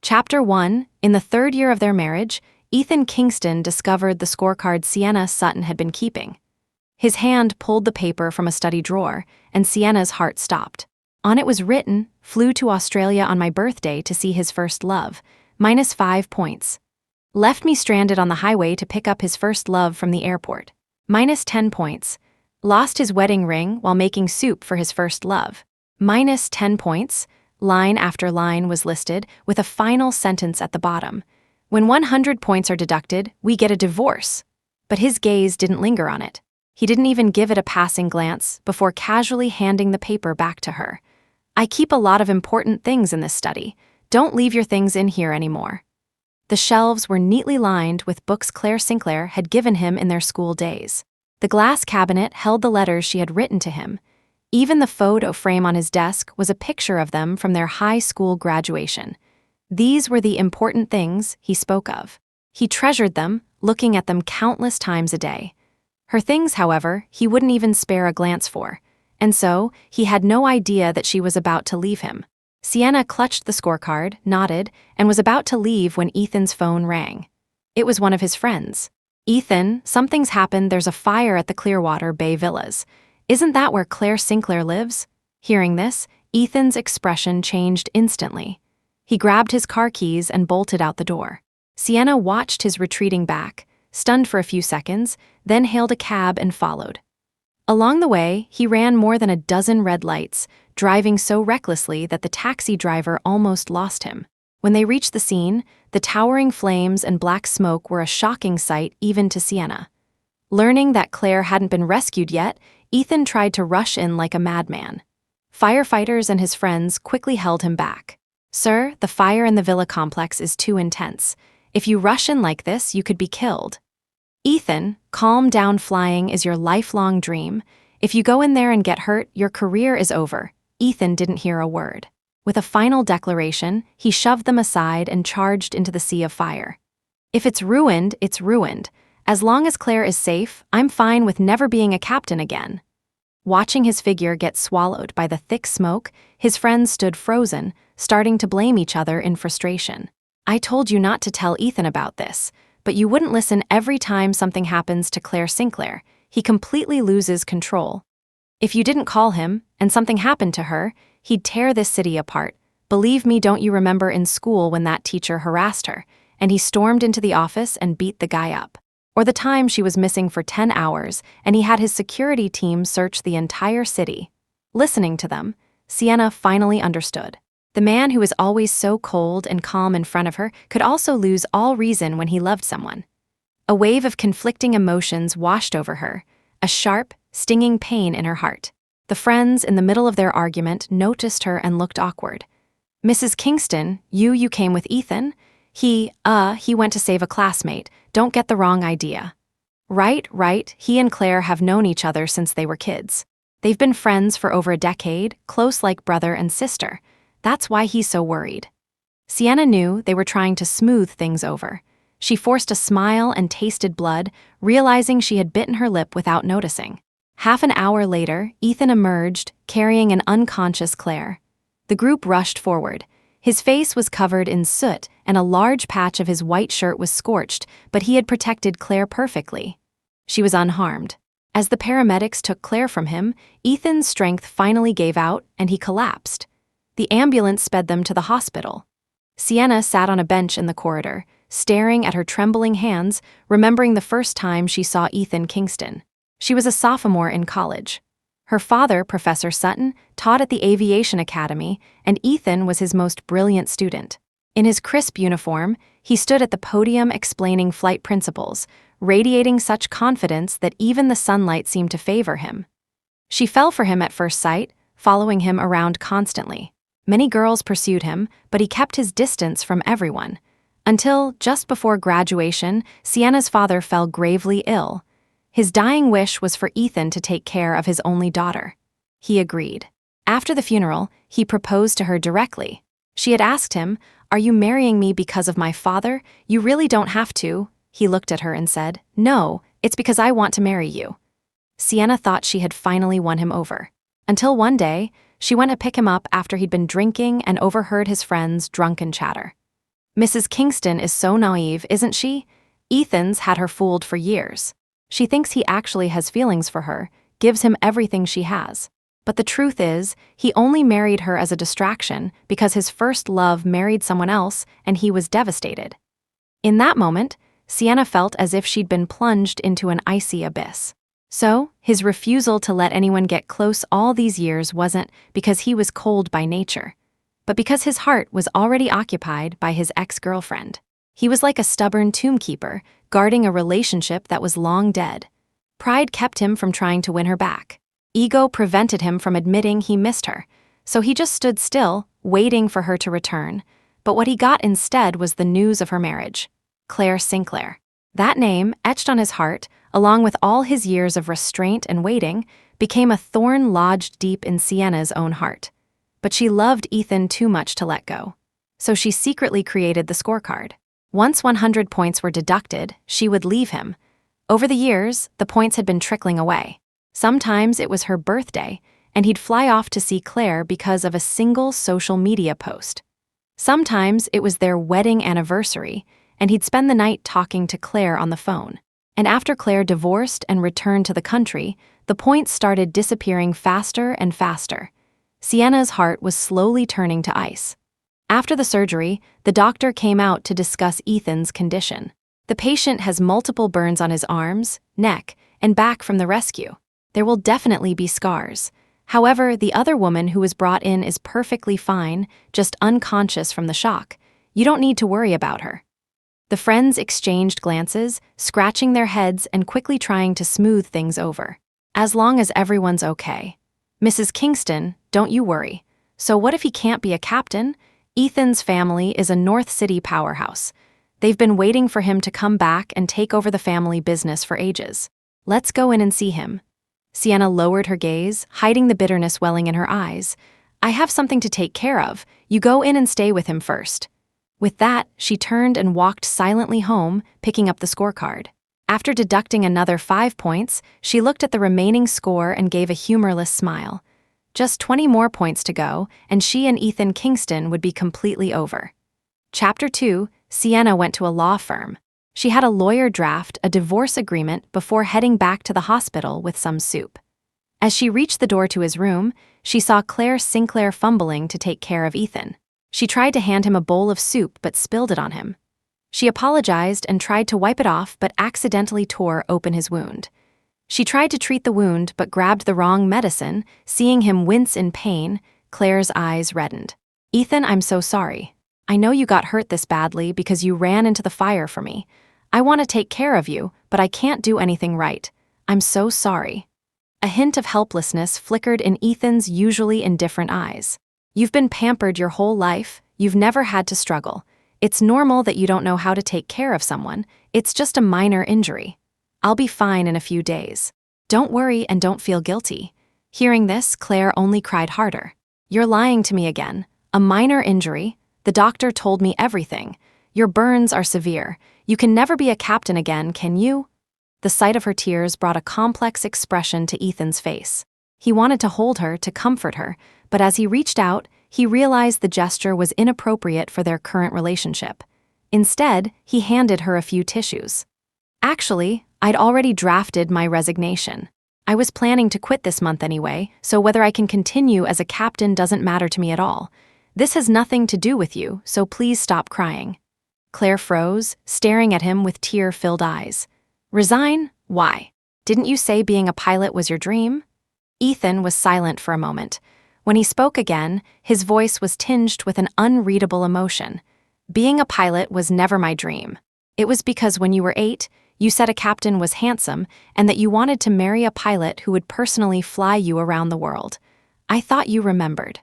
Chapter 1. In the third year of their marriage, Ethan Kingston discovered the scorecard Sienna Sutton had been keeping. His hand pulled the paper from a study drawer, and Sienna's heart stopped. On it was written, "Flew to Australia on my birthday to see his first love. -5 points. Left me stranded on the highway to pick up his first love from the airport. -10 points. Lost his wedding ring while making soup for his first love. -10 points. Line after line was listed, with a final sentence at the bottom. When 100 points are deducted, we get a divorce. But his gaze didn't linger on it. He didn't even give it a passing glance before casually handing the paper back to her. I keep a lot of important things in this study. Don't leave your things in here anymore. The shelves were neatly lined with books Clare Sinclair had given him in their school days. The glass cabinet held the letters she had written to him. Even the photo frame on his desk was a picture of them from their high school graduation. These were the important things he spoke of. He treasured them, looking at them countless times a day. Her things, however, he wouldn't even spare a glance for, and so he had no idea that she was about to leave him. Sienna clutched the scorecard, nodded, and was about to leave when Ethan's phone rang. It was one of his friends. "Ethan, something's happened. There's a fire at the Clearwater Bay Villas. Isn't that where Clare Sinclair lives?" Hearing this, Ethan's expression changed instantly. He grabbed his car keys and bolted out the door. Sienna watched his retreating back, stunned for a few seconds, then hailed a cab and followed. Along the way, he ran more than a dozen red lights, driving so recklessly that the taxi driver almost lost him. When they reached the scene, the towering flames and black smoke were a shocking sight even to Sienna. Learning that Clare hadn't been rescued yet, Ethan tried to rush in like a madman. Firefighters and his friends quickly held him back. "Sir, the fire in the villa complex is too intense. If you rush in like this, you could be killed." "Ethan, calm down. Flying is your lifelong dream. If you go in there and get hurt, your career is over." Ethan didn't hear a word. With a final declaration, he shoved them aside and charged into the sea of fire. "If it's ruined, it's ruined. As long as Clare is safe, I'm fine with never being a captain again." Watching his figure get swallowed by the thick smoke, his friends stood frozen, starting to blame each other in frustration. "I told you not to tell Ethan about this, but you wouldn't listen. Every time something happens to Clare Sinclair, he completely loses control. If you didn't call him, and something happened to her, he'd tear this city apart. Believe me, don't you remember in school when that teacher harassed her, and he stormed into the office and beat the guy up? Or the time she was missing for 10 hours, and he had his security team search the entire city?" Listening to them, Sienna finally understood. The man who was always so cold and calm in front of her could also lose all reason when he loved someone. A wave of conflicting emotions washed over her, a sharp, stinging pain in her heart. The friends in the middle of their argument noticed her and looked awkward. "Mrs. Kingston, you came with Ethan? He went to save a classmate. Don't get the wrong idea." Right, he and Clare have known each other since they were kids. They've been friends for over a decade, close like brother and sister. That's why he's so worried." Sienna knew they were trying to smooth things over. She forced a smile and tasted blood, realizing she had bitten her lip without noticing. Half an hour later, Ethan emerged, carrying an unconscious Clare. The group rushed forward. His face was covered in soot, and a large patch of his white shirt was scorched, but he had protected Clare perfectly. She was unharmed. As the paramedics took Clare from him, Ethan's strength finally gave out, and he collapsed. The ambulance sped them to the hospital. Sienna sat on a bench in the corridor, staring at her trembling hands, remembering the first time she saw Ethan Kingston. She was a sophomore in college. Her father, Professor Sutton, taught at the Aviation Academy, and Ethan was his most brilliant student. In his crisp uniform, he stood at the podium explaining flight principles, radiating such confidence that even the sunlight seemed to favor him. She fell for him at first sight, following him around constantly. Many girls pursued him, but he kept his distance from everyone. Until, just before graduation, Sienna's father fell gravely ill. His dying wish was for Ethan to take care of his only daughter. He agreed. After the funeral, he proposed to her directly. She had asked him, "Are you marrying me because of my father? You really don't have to." He looked at her and said, "No, it's because I want to marry you." Sienna thought she had finally won him over. Until one day, she went to pick him up after he'd been drinking and overheard his friends' drunken chatter. Mrs. Kingston is so naive, isn't she? Ethan's had her fooled for years. She thinks he actually has feelings for her, gives him everything she has. But the truth is, he only married her as a distraction because his first love married someone else and he was devastated. In that moment, Sienna felt as if she'd been plunged into an icy abyss. So, his refusal to let anyone get close all these years wasn't because he was cold by nature, but because his heart was already occupied by his ex-girlfriend. He was like a stubborn tombkeeper, guarding a relationship that was long dead. Pride kept him from trying to win her back. Ego prevented him from admitting he missed her, so he just stood still, waiting for her to return. But what he got instead was the news of her marriage. Clare Sinclair. That name, etched on his heart, along with all his years of restraint and waiting, became a thorn lodged deep in Sienna's own heart. But she loved Ethan too much to let go. So she secretly created the scorecard. Once 100 points were deducted, she would leave him. Over the years, the points had been trickling away. Sometimes it was her birthday, and he'd fly off to see Clare because of a single social media post. Sometimes it was their wedding anniversary, and he'd spend the night talking to Clare on the phone. And after Clare divorced and returned to the country, the points started disappearing faster and faster. Sienna's heart was slowly turning to ice. After the surgery, the doctor came out to discuss Ethan's condition. The patient has multiple burns on his arms, neck, and back from the rescue. There will definitely be scars. However, the other woman who was brought in is perfectly fine, just unconscious from the shock. You don't need to worry about her. The friends exchanged glances, scratching their heads and quickly trying to smooth things over. As long as everyone's okay. Mrs. Kingston, don't you worry. So what if he can't be a captain? Ethan's family is a North City powerhouse. They've been waiting for him to come back and take over the family business for ages. Let's go in and see him. Sienna lowered her gaze, hiding the bitterness welling in her eyes. I have something to take care of. You go in and stay with him first. With that, she turned and walked silently home, picking up the scorecard. After deducting another 5 points, she looked at the remaining score and gave a humorless smile. Just 20 more points to go, and she and Ethan Kingston would be completely over. Chapter 2, Sienna went to a law firm. She had a lawyer draft a divorce agreement before heading back to the hospital with some soup. As she reached the door to his room, she saw Clare Sinclair fumbling to take care of Ethan. She tried to hand him a bowl of soup but spilled it on him. She apologized and tried to wipe it off but accidentally tore open his wound. She tried to treat the wound but grabbed the wrong medicine. Seeing him wince in pain, Clare's eyes reddened. Ethan, I'm so sorry. I know you got hurt this badly because you ran into the fire for me. I want to take care of you, but I can't do anything right. I'm so sorry. A hint of helplessness flickered in Ethan's usually indifferent eyes. You've been pampered your whole life. You've never had to struggle. It's normal that you don't know how to take care of someone. It's just a minor injury. I'll be fine in a few days. Don't worry and don't feel guilty. Hearing this, Clare only cried harder. You're lying to me again. A minor injury? The doctor told me everything. Your burns are severe. You can never be a captain again, can you? The sight of her tears brought a complex expression to Ethan's face. He wanted to hold her, to comfort her, but as he reached out, he realized the gesture was inappropriate for their current relationship. Instead, he handed her a few tissues. Actually, I'd already drafted my resignation. I was planning to quit this month anyway, so whether I can continue as a captain doesn't matter to me at all. This has nothing to do with you, so please stop crying. Clare froze, staring at him with tear-filled eyes. Resign? Why? Didn't you say being a pilot was your dream? Ethan was silent for a moment. When he spoke again, his voice was tinged with an unreadable emotion. Being a pilot was never my dream. It was because when you were 8, you said a captain was handsome and that you wanted to marry a pilot who would personally fly you around the world. I thought you remembered.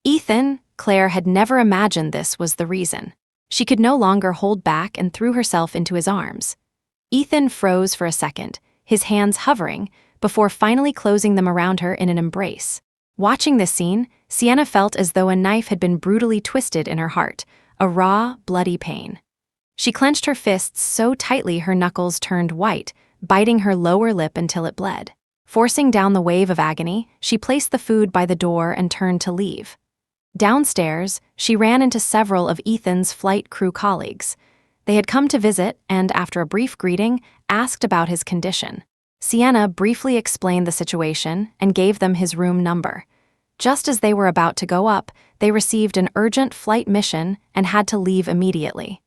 Ethan, Clare had never imagined this was the reason. She could no longer hold back and threw herself into his arms. Ethan froze for a second, his hands hovering, before finally closing them around her in an embrace. Watching this scene, Sienna felt as though a knife had been brutally twisted in her heart, a raw, bloody pain. She clenched her fists so tightly her knuckles turned white, biting her lower lip until it bled. Forcing down the wave of agony, she placed the food by the door and turned to leave. Downstairs, she ran into several of Ethan's flight crew colleagues. They had come to visit and, after a brief greeting, asked about his condition. Sienna briefly explained the situation and gave them his room number. Just as they were about to go up, they received an urgent flight mission and had to leave immediately.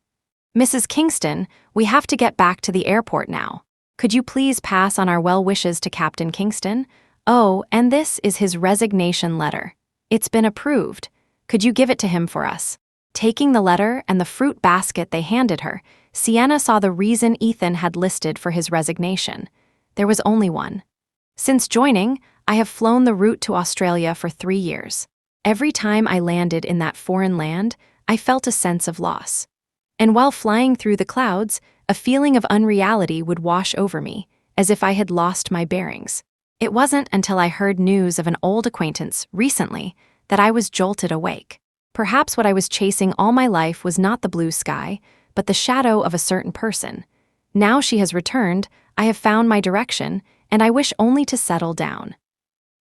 "Mrs. Kingston, we have to get back to the airport now. Could you please pass on our well wishes to Captain Kingston? Oh, and this is his resignation letter. It's been approved. Could you give it to him for us?" Taking the letter and the fruit basket they handed her, Sienna saw the reason Ethan had listed for his resignation. There was only one. "Since joining, I have flown the route to Australia for 3 years. Every time I landed in that foreign land, I felt a sense of loss. And while flying through the clouds, a feeling of unreality would wash over me, as if I had lost my bearings. It wasn't until I heard news of an old acquaintance recently that I was jolted awake. Perhaps what I was chasing all my life was not the blue sky, but the shadow of a certain person. Now she has returned, I have found my direction, and I wish only to settle down."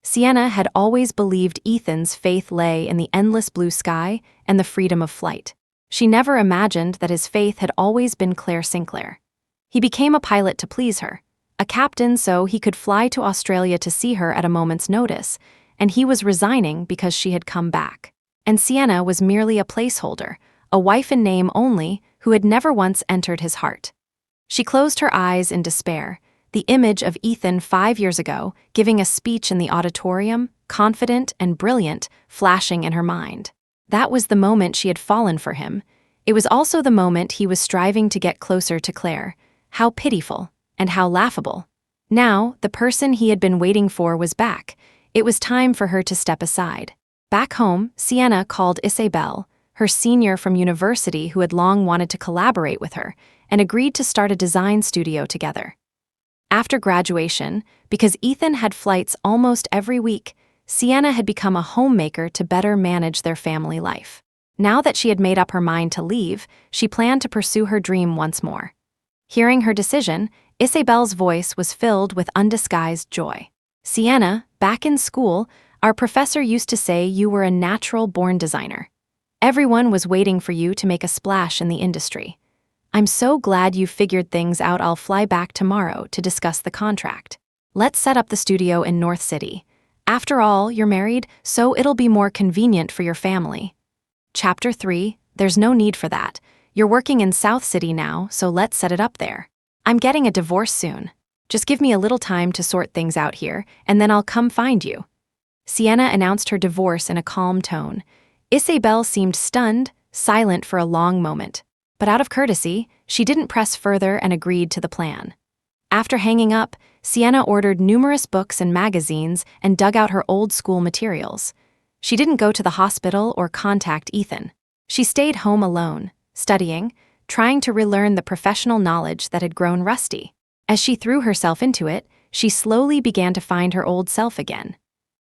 Sienna had always believed Ethan's faith lay in the endless blue sky and the freedom of flight. She never imagined that his faith had always been Clare Sinclair. He became a pilot to please her, a captain so he could fly to Australia to see her at a moment's notice, and he was resigning because she had come back. And Sienna was merely a placeholder, a wife in name only, who had never once entered his heart. She closed her eyes in despair, the image of Ethan 5 years ago, giving a speech in the auditorium, confident and brilliant, flashing in her mind. That was the moment she had fallen for him. It was also the moment he was striving to get closer to Clare. How pitiful, and how laughable. Now, the person he had been waiting for was back. It was time for her to step aside. Back home, Sienna called Isabel, her senior from university who had long wanted to collaborate with her, and agreed to start a design studio together. After graduation, because Ethan had flights almost every week, Sienna had become a homemaker to better manage their family life. Now that she had made up her mind to leave, she planned to pursue her dream once more. Hearing her decision, Isabel's voice was filled with undisguised joy. "Sienna, back in school, our professor used to say you were a natural-born designer. Everyone was waiting for you to make a splash in the industry. I'm so glad you figured things out. I'll fly back tomorrow to discuss the contract. Let's set up the studio in North City. After all, you're married, so it'll be more convenient for your family." Chapter 3, There's no need for that. You're working in South City now, so let's set it up there. I'm getting a divorce soon. Just give me a little time to sort things out here, and then I'll come find you. Sienna announced her divorce in a calm tone. Isabel seemed stunned, silent for a long moment. But out of courtesy, she didn't press further and agreed to the plan. After hanging up, Sienna ordered numerous books and magazines and dug out her old-school materials. She didn't go to the hospital or contact Ethan. She stayed home alone, studying, trying to relearn the professional knowledge that had grown rusty. As she threw herself into it, she slowly began to find her old self again.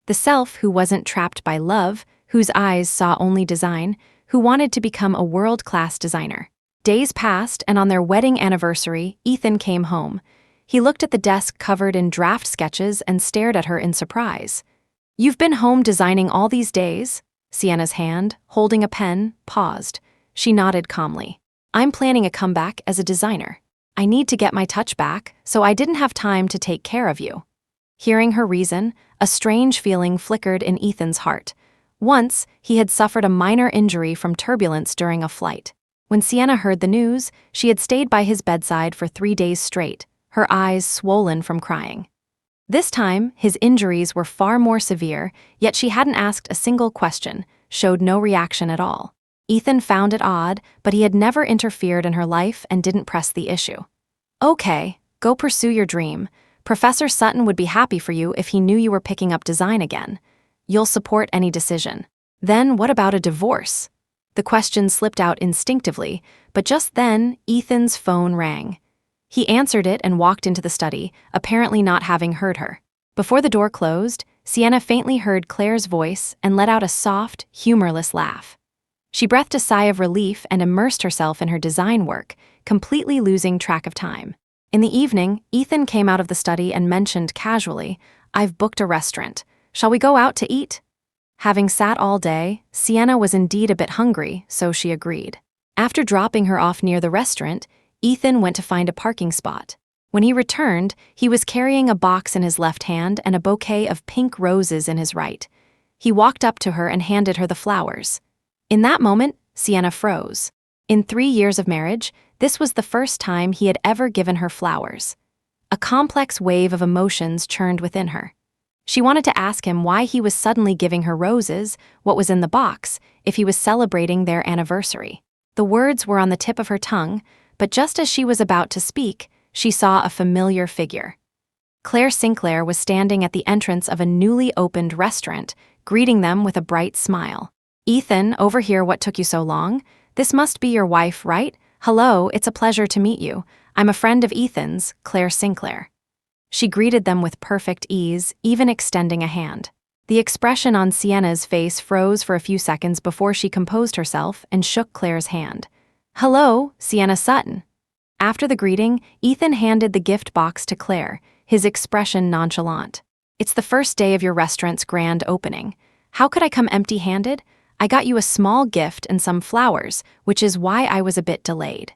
The self who wasn't trapped by love, whose eyes saw only design, who wanted to become a world-class designer. Days passed, and on their wedding anniversary, Ethan came home. He looked at the desk covered in draft sketches and stared at her in surprise. "You've been home designing all these days?" Sienna's hand, holding a pen, paused. She nodded calmly. "I'm planning a comeback as a designer. I need to get my touch back, so I didn't have time to take care of you." Hearing her reason, a strange feeling flickered in Ethan's heart. Once, he had suffered a minor injury from turbulence during a flight. When Sienna heard the news, she had stayed by his bedside for 3 days straight, her eyes swollen from crying. This time, his injuries were far more severe, yet she hadn't asked a single question, showed no reaction at all. Ethan found it odd, but he had never interfered in her life and didn't press the issue. "Okay, go pursue your dream. Professor Sutton would be happy for you if he knew you were picking up design again. You'll support any decision. Then what about a divorce?" The question slipped out instinctively, but just then, Ethan's phone rang. He answered it and walked into the study, apparently not having heard her. Before the door closed, Sienna faintly heard Clare's voice and let out a soft, humorless laugh. She breathed a sigh of relief and immersed herself in her design work, completely losing track of time. In the evening, Ethan came out of the study and mentioned casually, "I've booked a restaurant. Shall we go out to eat?" Having sat all day, Sienna was indeed a bit hungry, so she agreed. After dropping her off near the restaurant, Ethan went to find a parking spot. When he returned, he was carrying a box in his left hand and a bouquet of pink roses in his right. He walked up to her and handed her the flowers. In that moment, Sienna froze. In 3 years of marriage, this was the first time he had ever given her flowers. A complex wave of emotions churned within her. She wanted to ask him why he was suddenly giving her roses, what was in the box, if he was celebrating their anniversary. The words were on the tip of her tongue, but just as she was about to speak, she saw a familiar figure. Clare Sinclair was standing at the entrance of a newly opened restaurant, greeting them with a bright smile. "Ethan, over here, what took you so long? This must be your wife, right? Hello, it's a pleasure to meet you. I'm a friend of Ethan's, Clare Sinclair." She greeted them with perfect ease, even extending a hand. The expression on Sienna's face froze for a few seconds before she composed herself and shook Clare's hand. "Hello, Sienna Sutton." After the greeting, Ethan handed the gift box to Clare, his expression nonchalant. "It's the first day of your restaurant's grand opening. How could I come empty-handed? I got you a small gift and some flowers, which is why I was a bit delayed."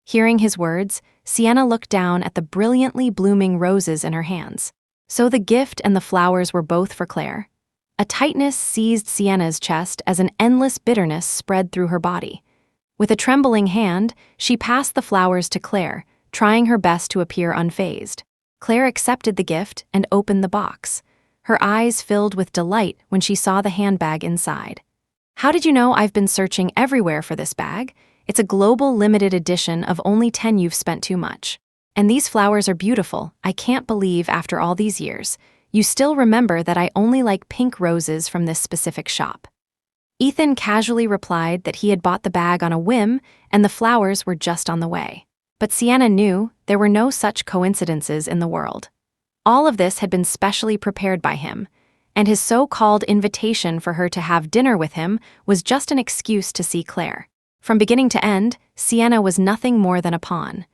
Hearing his words, Sienna looked down at the brilliantly blooming roses in her hands. So the gift and the flowers were both for Clare. A tightness seized Sienna's chest as an endless bitterness spread through her body. With a trembling hand, she passed the flowers to Clare, trying her best to appear unfazed. Clare accepted the gift and opened the box. Her eyes filled with delight when she saw the handbag inside. "How did you know I've been searching everywhere for this bag? It's a global limited edition of only 10. You've spent too much. And these flowers are beautiful. I can't believe after all these years, you still remember that I only like pink roses from this specific shop." Ethan casually replied that he had bought the bag on a whim and the flowers were just on the way. But Sienna knew there were no such coincidences in the world. All of this had been specially prepared by him, and his so-called invitation for her to have dinner with him was just an excuse to see Clare. From beginning to end, Sienna was nothing more than a pawn.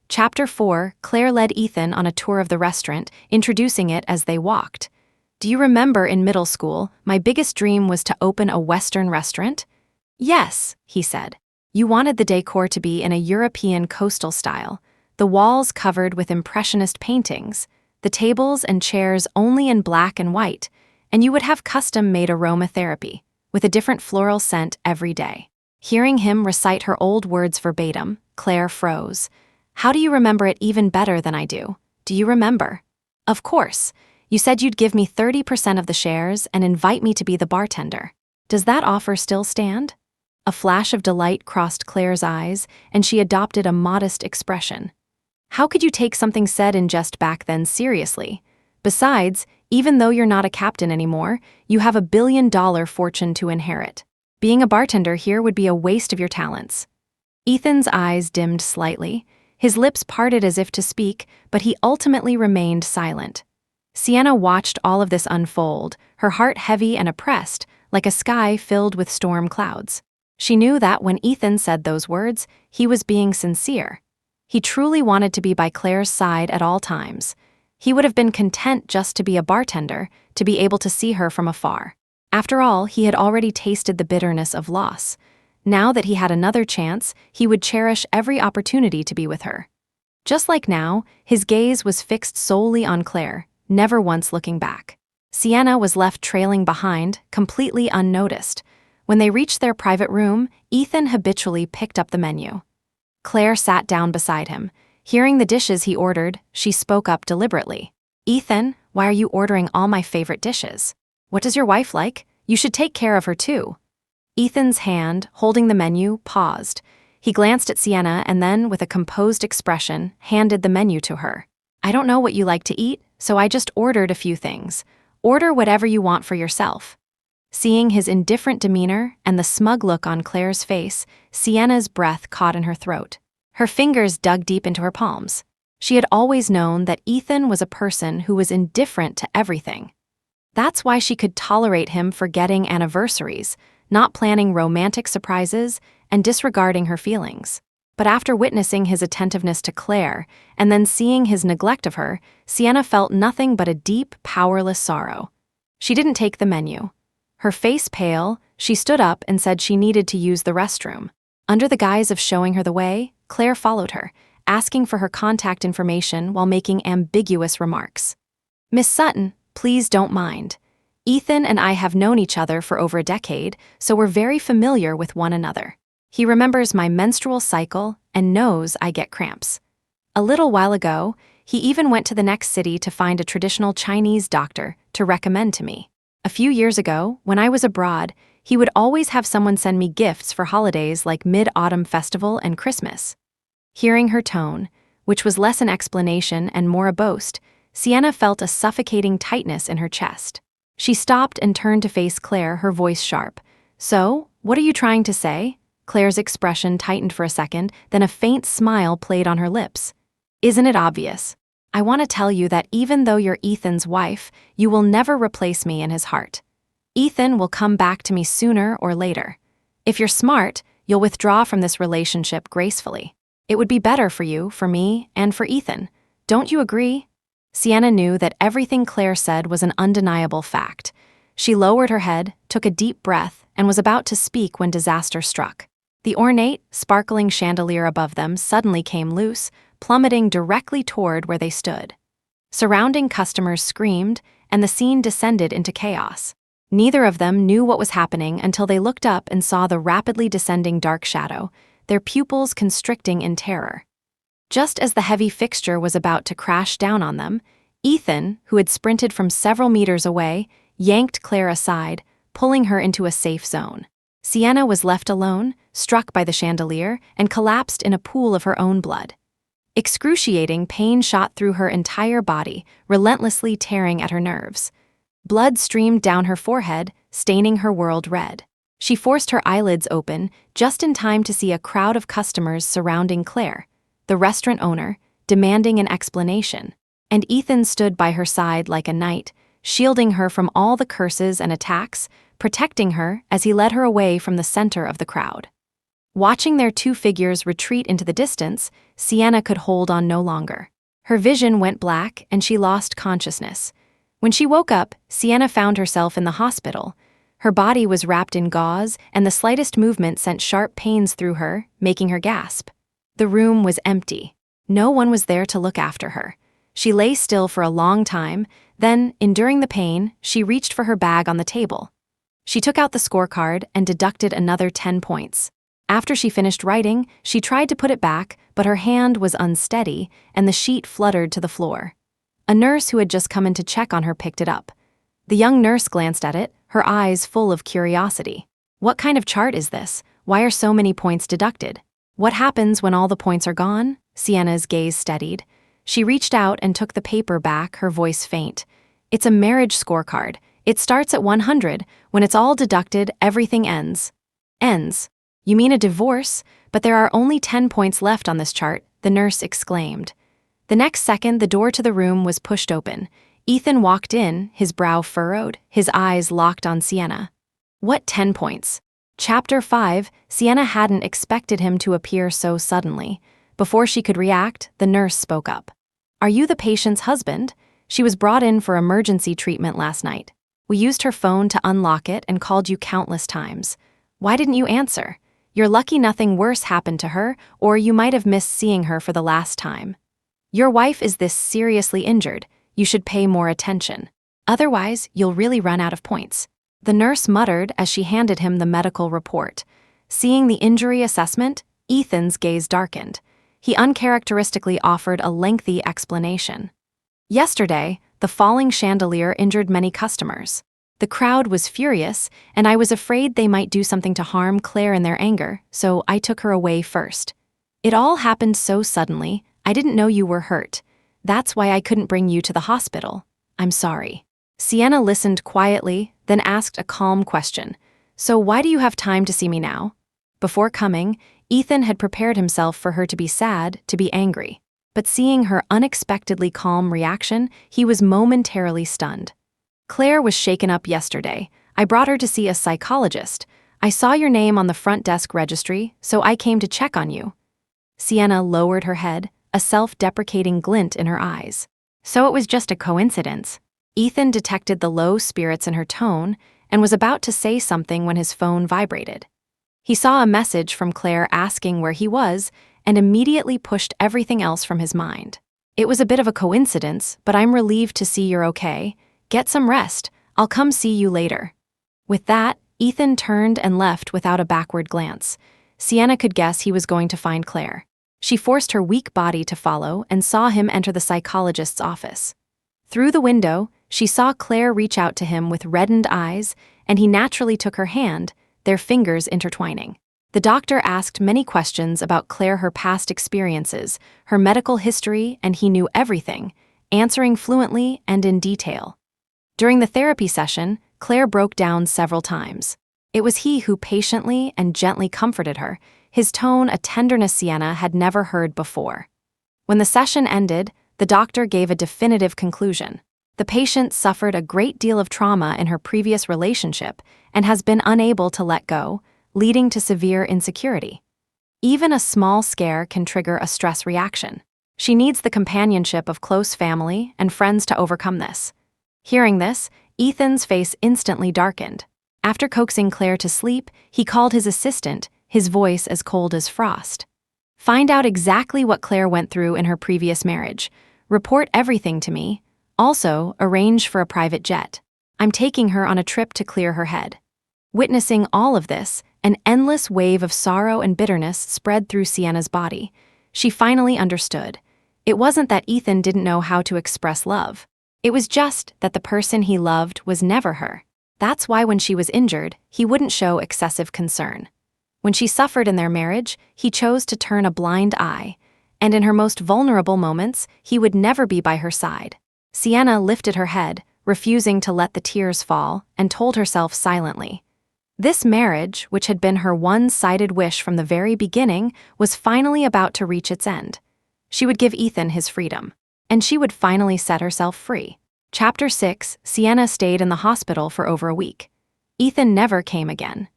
Chapter 4, Clare led Ethan on a tour of the restaurant, introducing it as they walked. "Do you remember in middle school, my biggest dream was to open a Western restaurant?" "Yes," he said. "You wanted the decor to be in a European coastal style, the walls covered with impressionist paintings, the tables and chairs only in black and white, and you would have custom-made aromatherapy, with a different floral scent every day." Hearing him recite her old words verbatim, Clare froze. "How do you remember it even better than I do? Do you remember?" "Of course. You said you'd give me 30% of the shares and invite me to be the bartender. Does that offer still stand?" A flash of delight crossed Clare's eyes, and she adopted a modest expression. "How could you take something said in jest back then seriously? Besides, even though you're not a captain anymore, you have a billion-dollar fortune to inherit. Being a bartender here would be a waste of your talents." Ethan's eyes dimmed slightly. His lips parted as if to speak, but he ultimately remained silent. Sienna watched all of this unfold, her heart heavy and oppressed, like a sky filled with storm clouds. She knew that when Ethan said those words, he was being sincere. He truly wanted to be by Clare's side at all times. He would have been content just to be a bartender, to be able to see her from afar. After all, he had already tasted the bitterness of loss. Now that he had another chance, he would cherish every opportunity to be with her. Just like now, his gaze was fixed solely on Clare, never once looking back. Sienna was left trailing behind, completely unnoticed. When they reached their private room, Ethan habitually picked up the menu. Clare sat down beside him. Hearing the dishes he ordered, she spoke up deliberately. "Ethan, why are you ordering all my favorite dishes? What does your wife like? You should take care of her too." Ethan's hand, holding the menu, paused. He glanced at Sienna and then, with a composed expression, handed the menu to her. "I don't know what you like to eat, so I just ordered a few things. Order whatever you want for yourself." Seeing his indifferent demeanor and the smug look on Clare's face, Sienna's breath caught in her throat. Her fingers dug deep into her palms. She had always known that Ethan was a person who was indifferent to everything. That's why she could tolerate him forgetting anniversaries, not planning romantic surprises, and disregarding her feelings. But after witnessing his attentiveness to Clare, and then seeing his neglect of her, Sienna felt nothing but a deep, powerless sorrow. She didn't take the menu. Her face pale, she stood up and said she needed to use the restroom. Under the guise of showing her the way, Clare followed her, asking for her contact information while making ambiguous remarks. "Miss Sutton, please don't mind. Ethan and I have known each other for over a decade, so we're very familiar with one another. He remembers my menstrual cycle and knows I get cramps. A little while ago, he even went to the next city to find a traditional Chinese doctor to recommend to me. A few years ago, when I was abroad, he would always have someone send me gifts for holidays like Mid-Autumn Festival and Christmas." Hearing her tone, which was less an explanation and more a boast, Sienna felt a suffocating tightness in her chest. She stopped and turned to face Clare, her voice sharp. "So, what are you trying to say?" Clare's expression tightened for a second, then a faint smile played on her lips. "Isn't it obvious? I want to tell you that even though you're Ethan's wife, you will never replace me in his heart. Ethan will come back to me sooner or later. If you're smart, you'll withdraw from this relationship gracefully. It would be better for you, for me, and for Ethan. Don't you agree?" Sienna knew that everything Clare said was an undeniable fact. She lowered her head, took a deep breath, and was about to speak when disaster struck. The ornate, sparkling chandelier above them suddenly came loose, plummeting directly toward where they stood. Surrounding customers screamed, and the scene descended into chaos. Neither of them knew what was happening until they looked up and saw the rapidly descending dark shadow, their pupils constricting in terror. Just as the heavy fixture was about to crash down on them, Ethan, who had sprinted from several meters away, yanked Clare aside, pulling her into a safe zone. Sienna was left alone, struck by the chandelier, and collapsed in a pool of her own blood. Excruciating pain shot through her entire body, relentlessly tearing at her nerves. Blood streamed down her forehead, staining her world red. She forced her eyelids open, just in time to see a crowd of customers surrounding Clare, the restaurant owner, demanding an explanation. And Ethan stood by her side like a knight, shielding her from all the curses and attacks, protecting her as he led her away from the center of the crowd. Watching their two figures retreat into the distance, Sienna could hold on no longer. Her vision went black and she lost consciousness. When she woke up, Sienna found herself in the hospital. Her body was wrapped in gauze, and the slightest movement sent sharp pains through her, making her gasp. The room was empty. No one was there to look after her. She lay still for a long time, then, enduring the pain, she reached for her bag on the table. She took out the scorecard and deducted another 10 points. After she finished writing, she tried to put it back, but her hand was unsteady, and the sheet fluttered to the floor. A nurse who had just come in to check on her picked it up. The young nurse glanced at it, her eyes full of curiosity. "What kind of chart is this? Why are so many points deducted? What happens when all the points are gone?" Sienna's gaze steadied. She reached out and took the paper back, her voice faint. "It's a marriage scorecard. It starts at 100. When it's all deducted, everything ends." "Ends? You mean a divorce? But there are only 10 points left on this chart," the nurse exclaimed. The next second, the door to the room was pushed open. Ethan walked in, his brow furrowed, his eyes locked on Sienna. "What 10 points?" Chapter 5, Sienna hadn't expected him to appear so suddenly. Before she could react, the nurse spoke up. "Are you the patient's husband? She was brought in for emergency treatment last night. We used her phone to unlock it and called you countless times. Why didn't you answer? You're lucky nothing worse happened to her, or you might have missed seeing her for the last time. Your wife is this seriously injured. You should pay more attention. Otherwise, you'll really run out of points." The nurse muttered as she handed him the medical report. Seeing the injury assessment, Ethan's gaze darkened. He uncharacteristically offered a lengthy explanation. "Yesterday, the falling chandelier injured many customers. The crowd was furious, and I was afraid they might do something to harm Clare in their anger, so I took her away first. It all happened so suddenly, I didn't know you were hurt. That's why I couldn't bring you to the hospital. I'm sorry." Sienna listened quietly, then asked a calm question. "So why do you have time to see me now?" Before coming, Ethan had prepared himself for her to be sad, to be angry. But seeing her unexpectedly calm reaction, he was momentarily stunned. "Clare was shaken up yesterday. I brought her to see a psychologist. I saw your name on the front desk registry, so I came to check on you." Sienna lowered her head, a self-deprecating glint in her eyes. "So it was just a coincidence." Ethan detected the low spirits in her tone, and was about to say something when his phone vibrated. He saw a message from Clare asking where he was and immediately pushed everything else from his mind. It was a bit of a coincidence, but I'm relieved to see you're okay. Get some rest. I'll come see you later. With that, Ethan turned and left without a backward glance. Sienna could guess he was going to find Clare. She forced her weak body to follow and saw him enter the psychologist's office. Through the window, she saw Clare reach out to him with reddened eyes, and he naturally took her hand, their fingers intertwining. The doctor asked many questions about Clare, her past experiences, her medical history, and he knew everything, answering fluently and in detail. During the therapy session, Clare broke down several times. It was he who patiently and gently comforted her, his tone a tenderness Sienna had never heard before. When the session ended, the doctor gave a definitive conclusion. The patient suffered a great deal of trauma in her previous relationship and has been unable to let go, leading to severe insecurity. Even a small scare can trigger a stress reaction. She needs the companionship of close family and friends to overcome this. Hearing this, Ethan's face instantly darkened. After coaxing Clare to sleep, he called his assistant, his voice as cold as frost. Find out exactly what Clare went through in her previous marriage. Report everything to me. Also, arrange for a private jet. I'm taking her on a trip to clear her head. Witnessing all of this, an endless wave of sorrow and bitterness spread through Sienna's body. She finally understood. It wasn't that Ethan didn't know how to express love. It was just that the person he loved was never her. That's why when she was injured, he wouldn't show excessive concern. When she suffered in their marriage, he chose to turn a blind eye. And in her most vulnerable moments, he would never be by her side. Sienna lifted her head, refusing to let the tears fall, and told herself silently. This marriage, which had been her one-sided wish from the very beginning, was finally about to reach its end. She would give Ethan his freedom, and she would finally set herself free. Chapter 6, Sienna stayed in the hospital for over a week. Ethan never came again.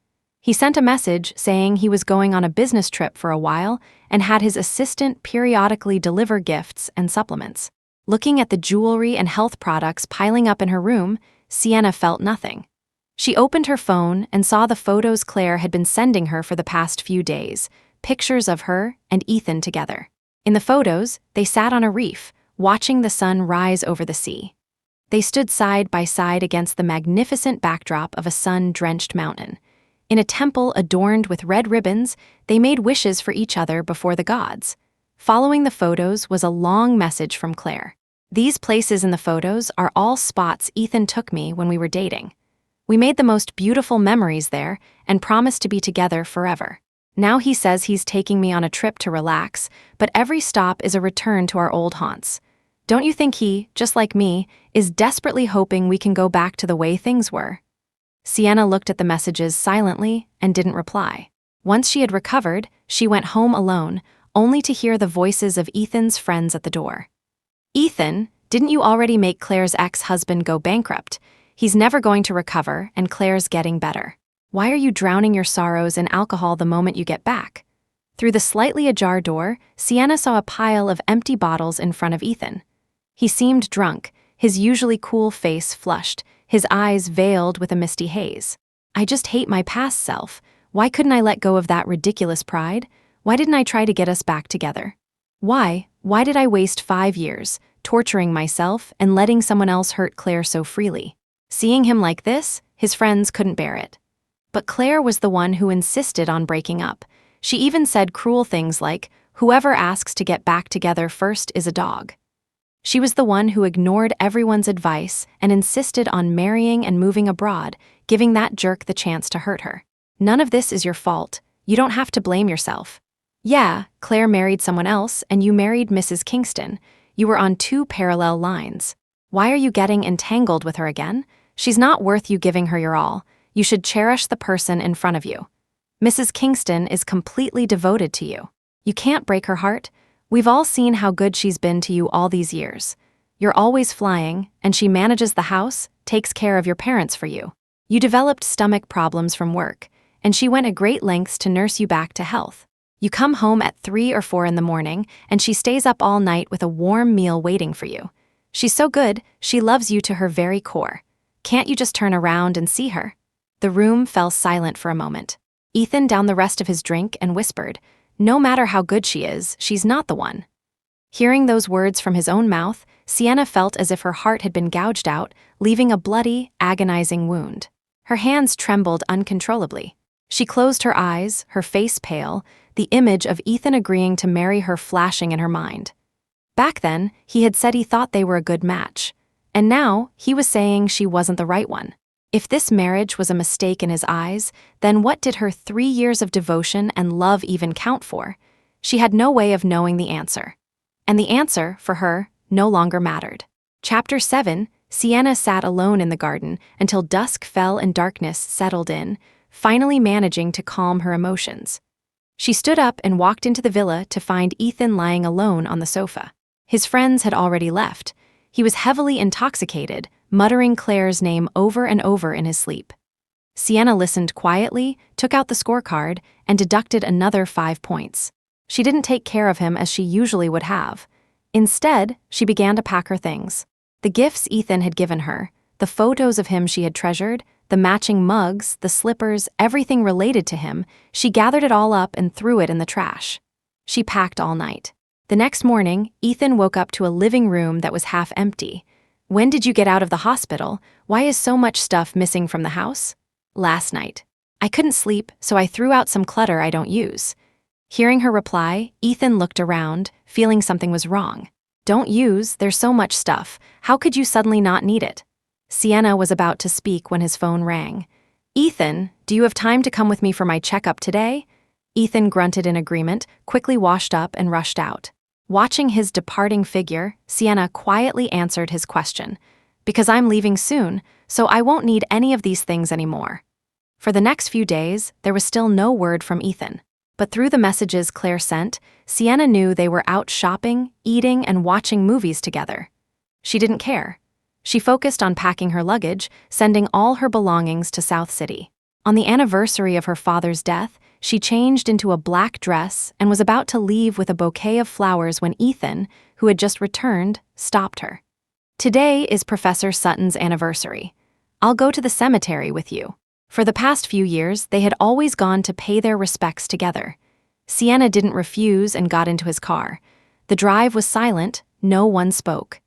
He sent a message saying he was going on a business trip for a while and had his assistant periodically deliver gifts and supplements. Looking at the jewelry and health products piling up in her room, Sienna felt nothing. She opened her phone and saw the photos Clare had been sending her for the past few days, pictures of her and Ethan together. In the photos, they sat on a reef, watching the sun rise over the sea. They stood side by side against the magnificent backdrop of a sun-drenched mountain. In a temple adorned with red ribbons, they made wishes for each other before the gods. Following the photos was a long message from Clare. These places in the photos are all spots Ethan took me when we were dating. We made the most beautiful memories there and promised to be together forever. Now he says he's taking me on a trip to relax, but every stop is a return to our old haunts. Don't you think he, just like me, is desperately hoping we can go back to the way things were? Sienna looked at the messages silently and didn't reply. Once she had recovered, she went home alone, only to hear the voices of Ethan's friends at the door. Ethan, didn't you already make Clare's ex-husband go bankrupt? He's never going to recover, and Clare's getting better. Why are you drowning your sorrows in alcohol the moment you get back? Through the slightly ajar door, Sienna saw a pile of empty bottles in front of Ethan. He seemed drunk, his usually cool face flushed, his eyes veiled with a misty haze. I just hate my past self. Why couldn't I let go of that ridiculous pride? Why didn't I try to get us back together? Why did I waste 5 years, torturing myself and letting someone else hurt Clare so freely? Seeing him like this, his friends couldn't bear it. But Clare was the one who insisted on breaking up. She even said cruel things like, "Whoever asks to get back together first is a dog." She was the one who ignored everyone's advice and insisted on marrying and moving abroad, giving that jerk the chance to hurt her. None of this is your fault. You don't have to blame yourself. Yeah, Clare married someone else and you married Mrs. Kingston. You were on 2 parallel lines. Why are you getting entangled with her again? She's not worth you giving her your all. You should cherish the person in front of you. Mrs. Kingston is completely devoted to you. You can't break her heart. We've all seen how good she's been to you all these years. You're always flying, and she manages the house, takes care of your parents for you. You developed stomach problems from work, and she went at great lengths to nurse you back to health. You come home at 3 or 4 in the morning, and she stays up all night with a warm meal waiting for you. She's so good, she loves you to her very core. Can't you just turn around and see her? The room fell silent for a moment. Ethan downed the rest of his drink and whispered, "No matter how good she is, she's not the one." Hearing those words from his own mouth, Sienna felt as if her heart had been gouged out, leaving a bloody, agonizing wound. Her hands trembled uncontrollably. She closed her eyes, her face pale, the image of Ethan agreeing to marry her flashing in her mind. Back then, he had said he thought they were a good match. And now, he was saying she wasn't the right one. If this marriage was a mistake in his eyes, then what did her 3 years of devotion and love even count for? She had no way of knowing the answer. And the answer, for her, no longer mattered. Chapter 7, Sienna sat alone in the garden until dusk fell and darkness settled in, finally managing to calm her emotions. She stood up and walked into the villa to find Ethan lying alone on the sofa. His friends had already left. He was heavily intoxicated, muttering Clare's name over and over in his sleep. Sienna listened quietly, took out the scorecard, and deducted another 5 points. She didn't take care of him as she usually would have. Instead, she began to pack her things. The gifts Ethan had given her, the photos of him she had treasured, the matching mugs, the slippers, everything related to him, she gathered it all up and threw it in the trash. She packed all night. The next morning, Ethan woke up to a living room that was half empty. "When did you get out of the hospital? Why is so much stuff missing from the house?" "Last night. I couldn't sleep, so I threw out some clutter I don't use." Hearing her reply, Ethan looked around, feeling something was wrong. "Don't use, there's so much stuff. How could you suddenly not need it?" Sienna was about to speak when his phone rang. "Ethan, do you have time to come with me for my checkup today?" Ethan grunted in agreement, quickly washed up and rushed out. Watching his departing figure, Sienna quietly answered his question. "Because I'm leaving soon, so I won't need any of these things anymore." For the next few days, there was still no word from Ethan. But through the messages Clare sent, Sienna knew they were out shopping, eating, and watching movies together. She didn't care. She focused on packing her luggage, sending all her belongings to South City. On the anniversary of her father's death, she changed into a black dress and was about to leave with a bouquet of flowers when Ethan, who had just returned, stopped her. "Today is Professor Sutton's anniversary. I'll go to the cemetery with you." For the past few years, they had always gone to pay their respects together. Sienna didn't refuse and got into his car. The drive was silent, no one spoke.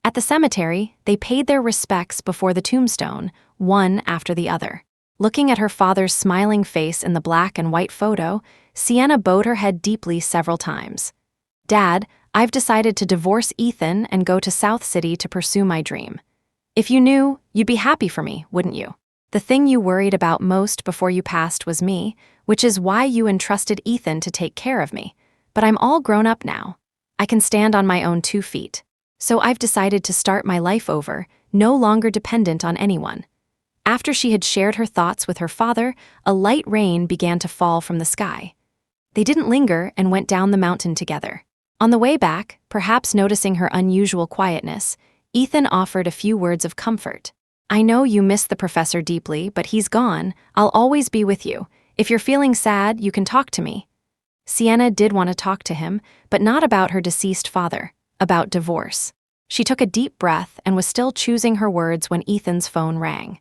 At the cemetery, they paid their respects before the tombstone, one after the other. Looking at her father's smiling face in the black and white photo, Sienna bowed her head deeply several times. "Dad, I've decided to divorce Ethan and go to South City to pursue my dream. If you knew, you'd be happy for me, wouldn't you? The thing you worried about most before you passed was me, which is why you entrusted Ethan to take care of me. But I'm all grown up now. I can stand on my own 2 feet. So I've decided to start my life over, no longer dependent on anyone." After she had shared her thoughts with her father, a light rain began to fall from the sky. They didn't linger and went down the mountain together. On the way back, perhaps noticing her unusual quietness, Ethan offered a few words of comfort. "I know you miss the professor deeply, but he's gone. I'll always be with you. If you're feeling sad, you can talk to me." Sienna did want to talk to him, but not about her deceased father, about divorce. She took a deep breath and was still choosing her words when Ethan's phone rang.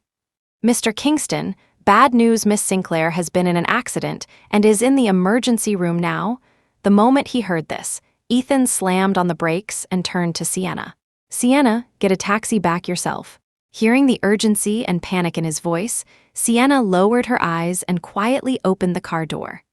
"Mr. Kingston, bad news, Miss Sinclair has been in an accident and is in the emergency room now." The moment he heard this, Ethan slammed on the brakes and turned to Sienna. "Sienna, get a taxi back yourself." Hearing the urgency and panic in his voice, Sienna lowered her eyes and quietly opened the car door.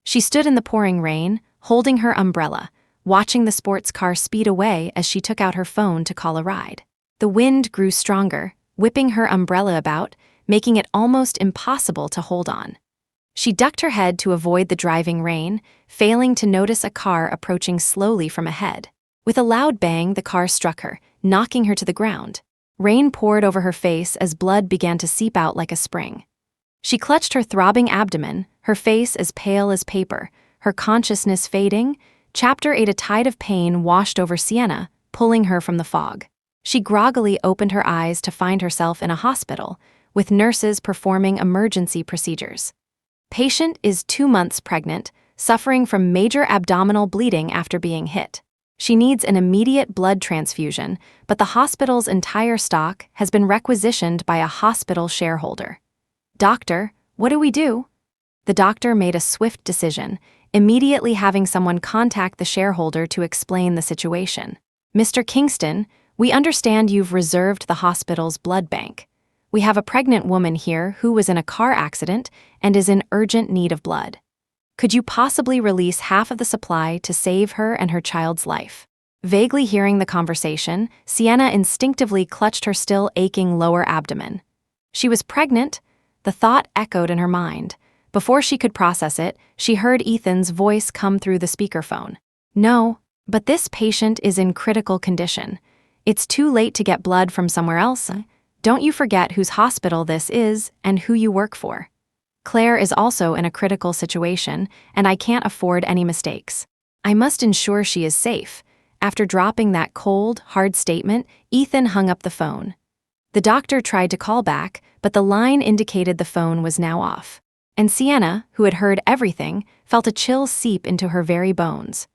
She stood in the pouring rain, holding her umbrella, watching the sports car speed away as she took out her phone to call a ride. The wind grew stronger, whipping her umbrella about, making it almost impossible to hold on. She ducked her head to avoid the driving rain, failing to notice a car approaching slowly from ahead. With a loud bang, the car struck her, knocking her to the ground. Rain poured over her face as blood began to seep out like a spring. She clutched her throbbing abdomen, her face as pale as paper, her consciousness fading. Chapter 8. A tide of pain washed over Sienna, pulling her from the fog. She groggily opened her eyes to find herself in a hospital, with nurses performing emergency procedures. Patient is 2 months pregnant, suffering from major abdominal bleeding after being hit. She needs an immediate blood transfusion, but the hospital's entire stock has been requisitioned by a hospital shareholder. "Doctor, what do we do?" The doctor made a swift decision, immediately having someone contact the shareholder to explain the situation. "Mr. Kingston, we understand you've reserved the hospital's blood bank. We have a pregnant woman here who was in a car accident and is in urgent need of blood. Could you possibly release half of the supply to save her and her child's life?" Vaguely hearing the conversation, Sienna instinctively clutched her still aching lower abdomen. She was pregnant? The thought echoed in her mind. Before she could process it, she heard Ethan's voice come through the speakerphone. "No, but this patient is in critical condition. It's too late to get blood from somewhere else. Don't you forget whose hospital this is and who you work for. Claire is also in a critical situation, and I can't afford any mistakes. I must ensure she is safe." After dropping that cold, hard statement, Ethan hung up the phone. The doctor tried to call back, but the line indicated the phone was now off. And Sienna, who had heard everything, felt a chill seep into her very bones.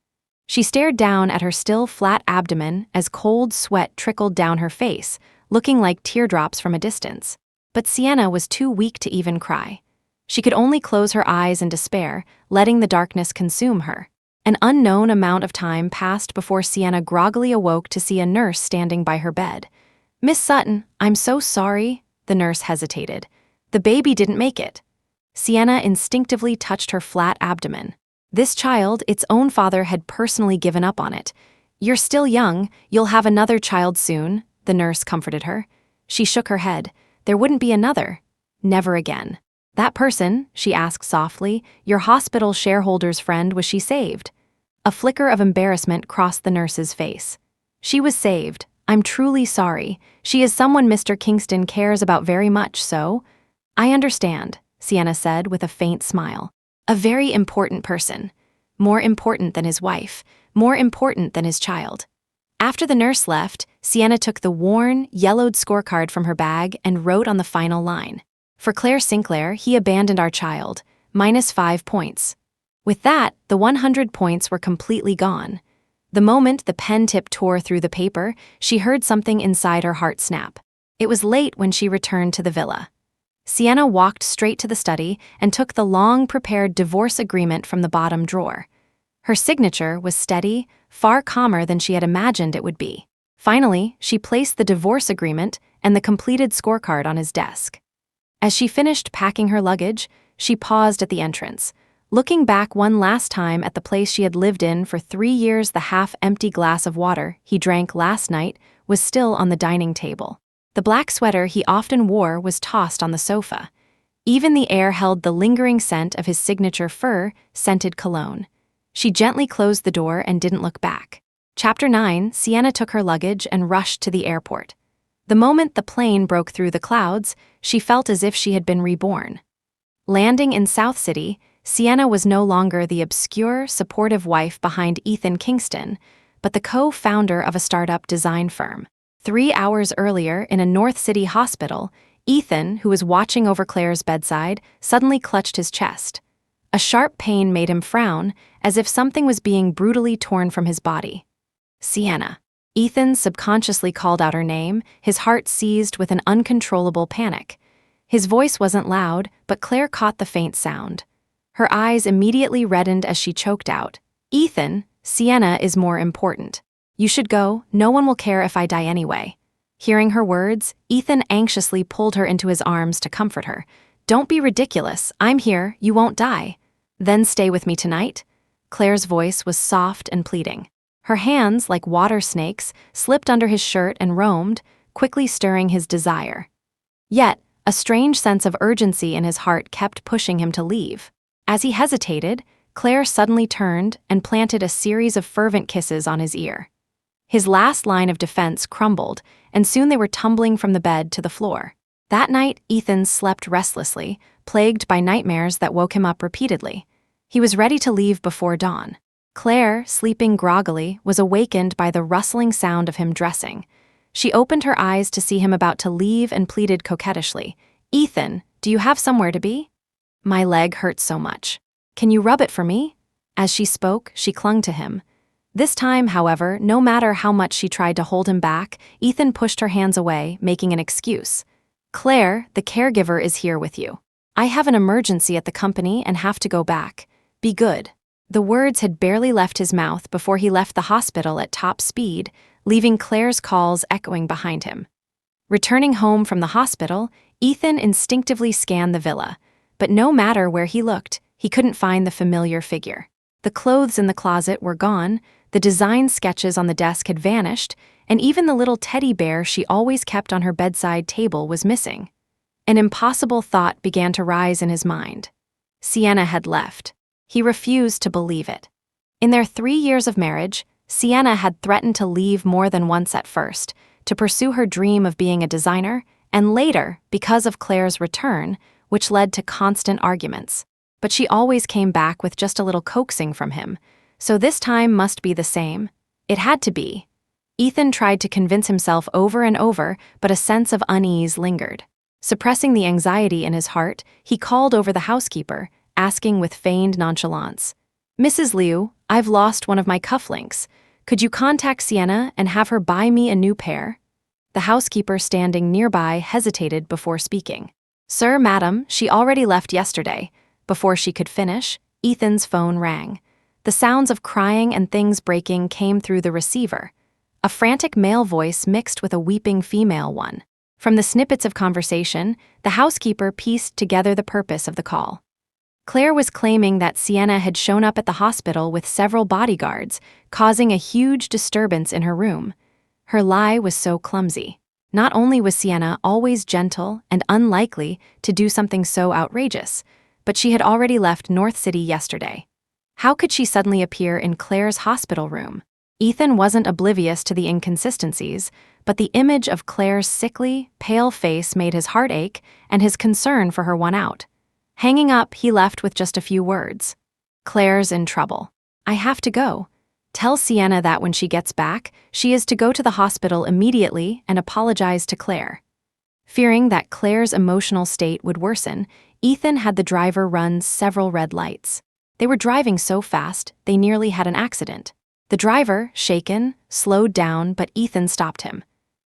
She stared down at her still flat abdomen as cold sweat trickled down her face, looking like teardrops from a distance. But Sienna was too weak to even cry. She could only close her eyes in despair, letting the darkness consume her. An unknown amount of time passed before Sienna groggily awoke to see a nurse standing by her bed. "Miss Sutton, I'm so sorry," the nurse hesitated. "The baby didn't make it." Sienna instinctively touched her flat abdomen. This child, its own father had personally given up on it. "You're still young, you'll have another child soon," the nurse comforted her. She shook her head. "There wouldn't be another. Never again." "That person," she asked softly, "your hospital shareholder's friend, was she saved?" A flicker of embarrassment crossed the nurse's face. "She was saved. I'm truly sorry. She is someone Mr. Kingston cares about very much, so—" "I understand," Sienna said with a faint smile. "A very important person. More important than his wife. More important than his child." After the nurse left, Sienna took the worn, yellowed scorecard from her bag and wrote on the final line. "For Clare Sinclair, he abandoned our child. -5 points." With that, the 100 points were completely gone. The moment the pen tip tore through the paper, she heard something inside her heart snap. It was late when she returned to the villa. Sienna walked straight to the study and took the long-prepared divorce agreement from the bottom drawer. Her signature was steady, far calmer than she had imagined it would be. Finally, she placed the divorce agreement and the completed scorecard on his desk. As she finished packing her luggage, she paused at the entrance. Looking back one last time at the place she had lived in for 3 years, the half-empty glass of water he drank last night was still on the dining table. The black sweater he often wore was tossed on the sofa. Even the air held the lingering scent of his signature fur-scented cologne. She gently closed the door and didn't look back. Chapter 9, Sienna took her luggage and rushed to the airport. The moment the plane broke through the clouds, she felt as if she had been reborn. Landing in South City, Sienna was no longer the obscure, supportive wife behind Ethan Kingston, but the co-founder of a startup design firm. 3 hours earlier, in a North City hospital, Ethan, who was watching over Claire's bedside, suddenly clutched his chest. A sharp pain made him frown, as if something was being brutally torn from his body. "Sienna." Ethan subconsciously called out her name, his heart seized with an uncontrollable panic. His voice wasn't loud, but Clare caught the faint sound. Her eyes immediately reddened as she choked out, "Ethan, Sienna is more important. You should go, no one will care if I die anyway." Hearing her words, Ethan anxiously pulled her into his arms to comfort her. "Don't be ridiculous, I'm here, you won't die." "Then stay with me tonight?" Claire's voice was soft and pleading. Her hands, like water snakes, slipped under his shirt and roamed, quickly stirring his desire. Yet, a strange sense of urgency in his heart kept pushing him to leave. As he hesitated, Clare suddenly turned and planted a series of fervent kisses on his ear. His last line of defense crumbled, and soon they were tumbling from the bed to the floor. That night, Ethan slept restlessly, plagued by nightmares that woke him up repeatedly. He was ready to leave before dawn. Clare, sleeping groggily, was awakened by the rustling sound of him dressing. She opened her eyes to see him about to leave and pleaded coquettishly, "Ethan, do you have somewhere to be?" "My leg hurts so much. Can you rub it for me?" As she spoke, she clung to him. This time, however, no matter how much she tried to hold him back, Ethan pushed her hands away, making an excuse. "Clare, the caregiver is here with you." I have an emergency at the company and have to go back. Be good." The words had barely left his mouth before he left the hospital at top speed, leaving Clare's calls echoing behind him. Returning home from the hospital, Ethan instinctively scanned the villa, but no matter where he looked, he couldn't find the familiar figure. The clothes in the closet were gone, the design sketches on the desk had vanished, and even the little teddy bear she always kept on her bedside table was missing. An impossible thought began to rise in his mind. Sienna had left. He refused to believe it. In their 3 years of marriage, Sienna had threatened to leave more than once at first, to pursue her dream of being a designer, and later, because of Clare's return, which led to constant arguments. But she always came back with just a little coaxing from him, so this time must be the same. It had to be. Ethan tried to convince himself over and over, but a sense of unease lingered. Suppressing the anxiety in his heart, he called over the housekeeper, asking with feigned nonchalance, "Mrs. Liu, I've lost one of my cufflinks. Could you contact Sienna and have her buy me a new pair?" The housekeeper standing nearby hesitated before speaking. "Sir, madam, she already left yesterday." Before she could finish, Ethan's phone rang. The sounds of crying and things breaking came through the receiver. A frantic male voice mixed with a weeping female one. From the snippets of conversation, the housekeeper pieced together the purpose of the call. Clare was claiming that Sienna had shown up at the hospital with several bodyguards, causing a huge disturbance in her room. Her lie was so clumsy. Not only was Sienna always gentle and unlikely to do something so outrageous, but she had already left North City yesterday. How could she suddenly appear in Clare's hospital room? Ethan wasn't oblivious to the inconsistencies, but the image of Clare's sickly, pale face made his heart ache and his concern for her won out. Hanging up, he left with just a few words. "Clare's in trouble. I have to go. Tell Sienna that when she gets back, she is to go to the hospital immediately and apologize to Clare." Fearing that Clare's emotional state would worsen, Ethan had the driver run several red lights. They were driving so fast, they nearly had an accident. The driver, shaken, slowed down, but Ethan stopped him.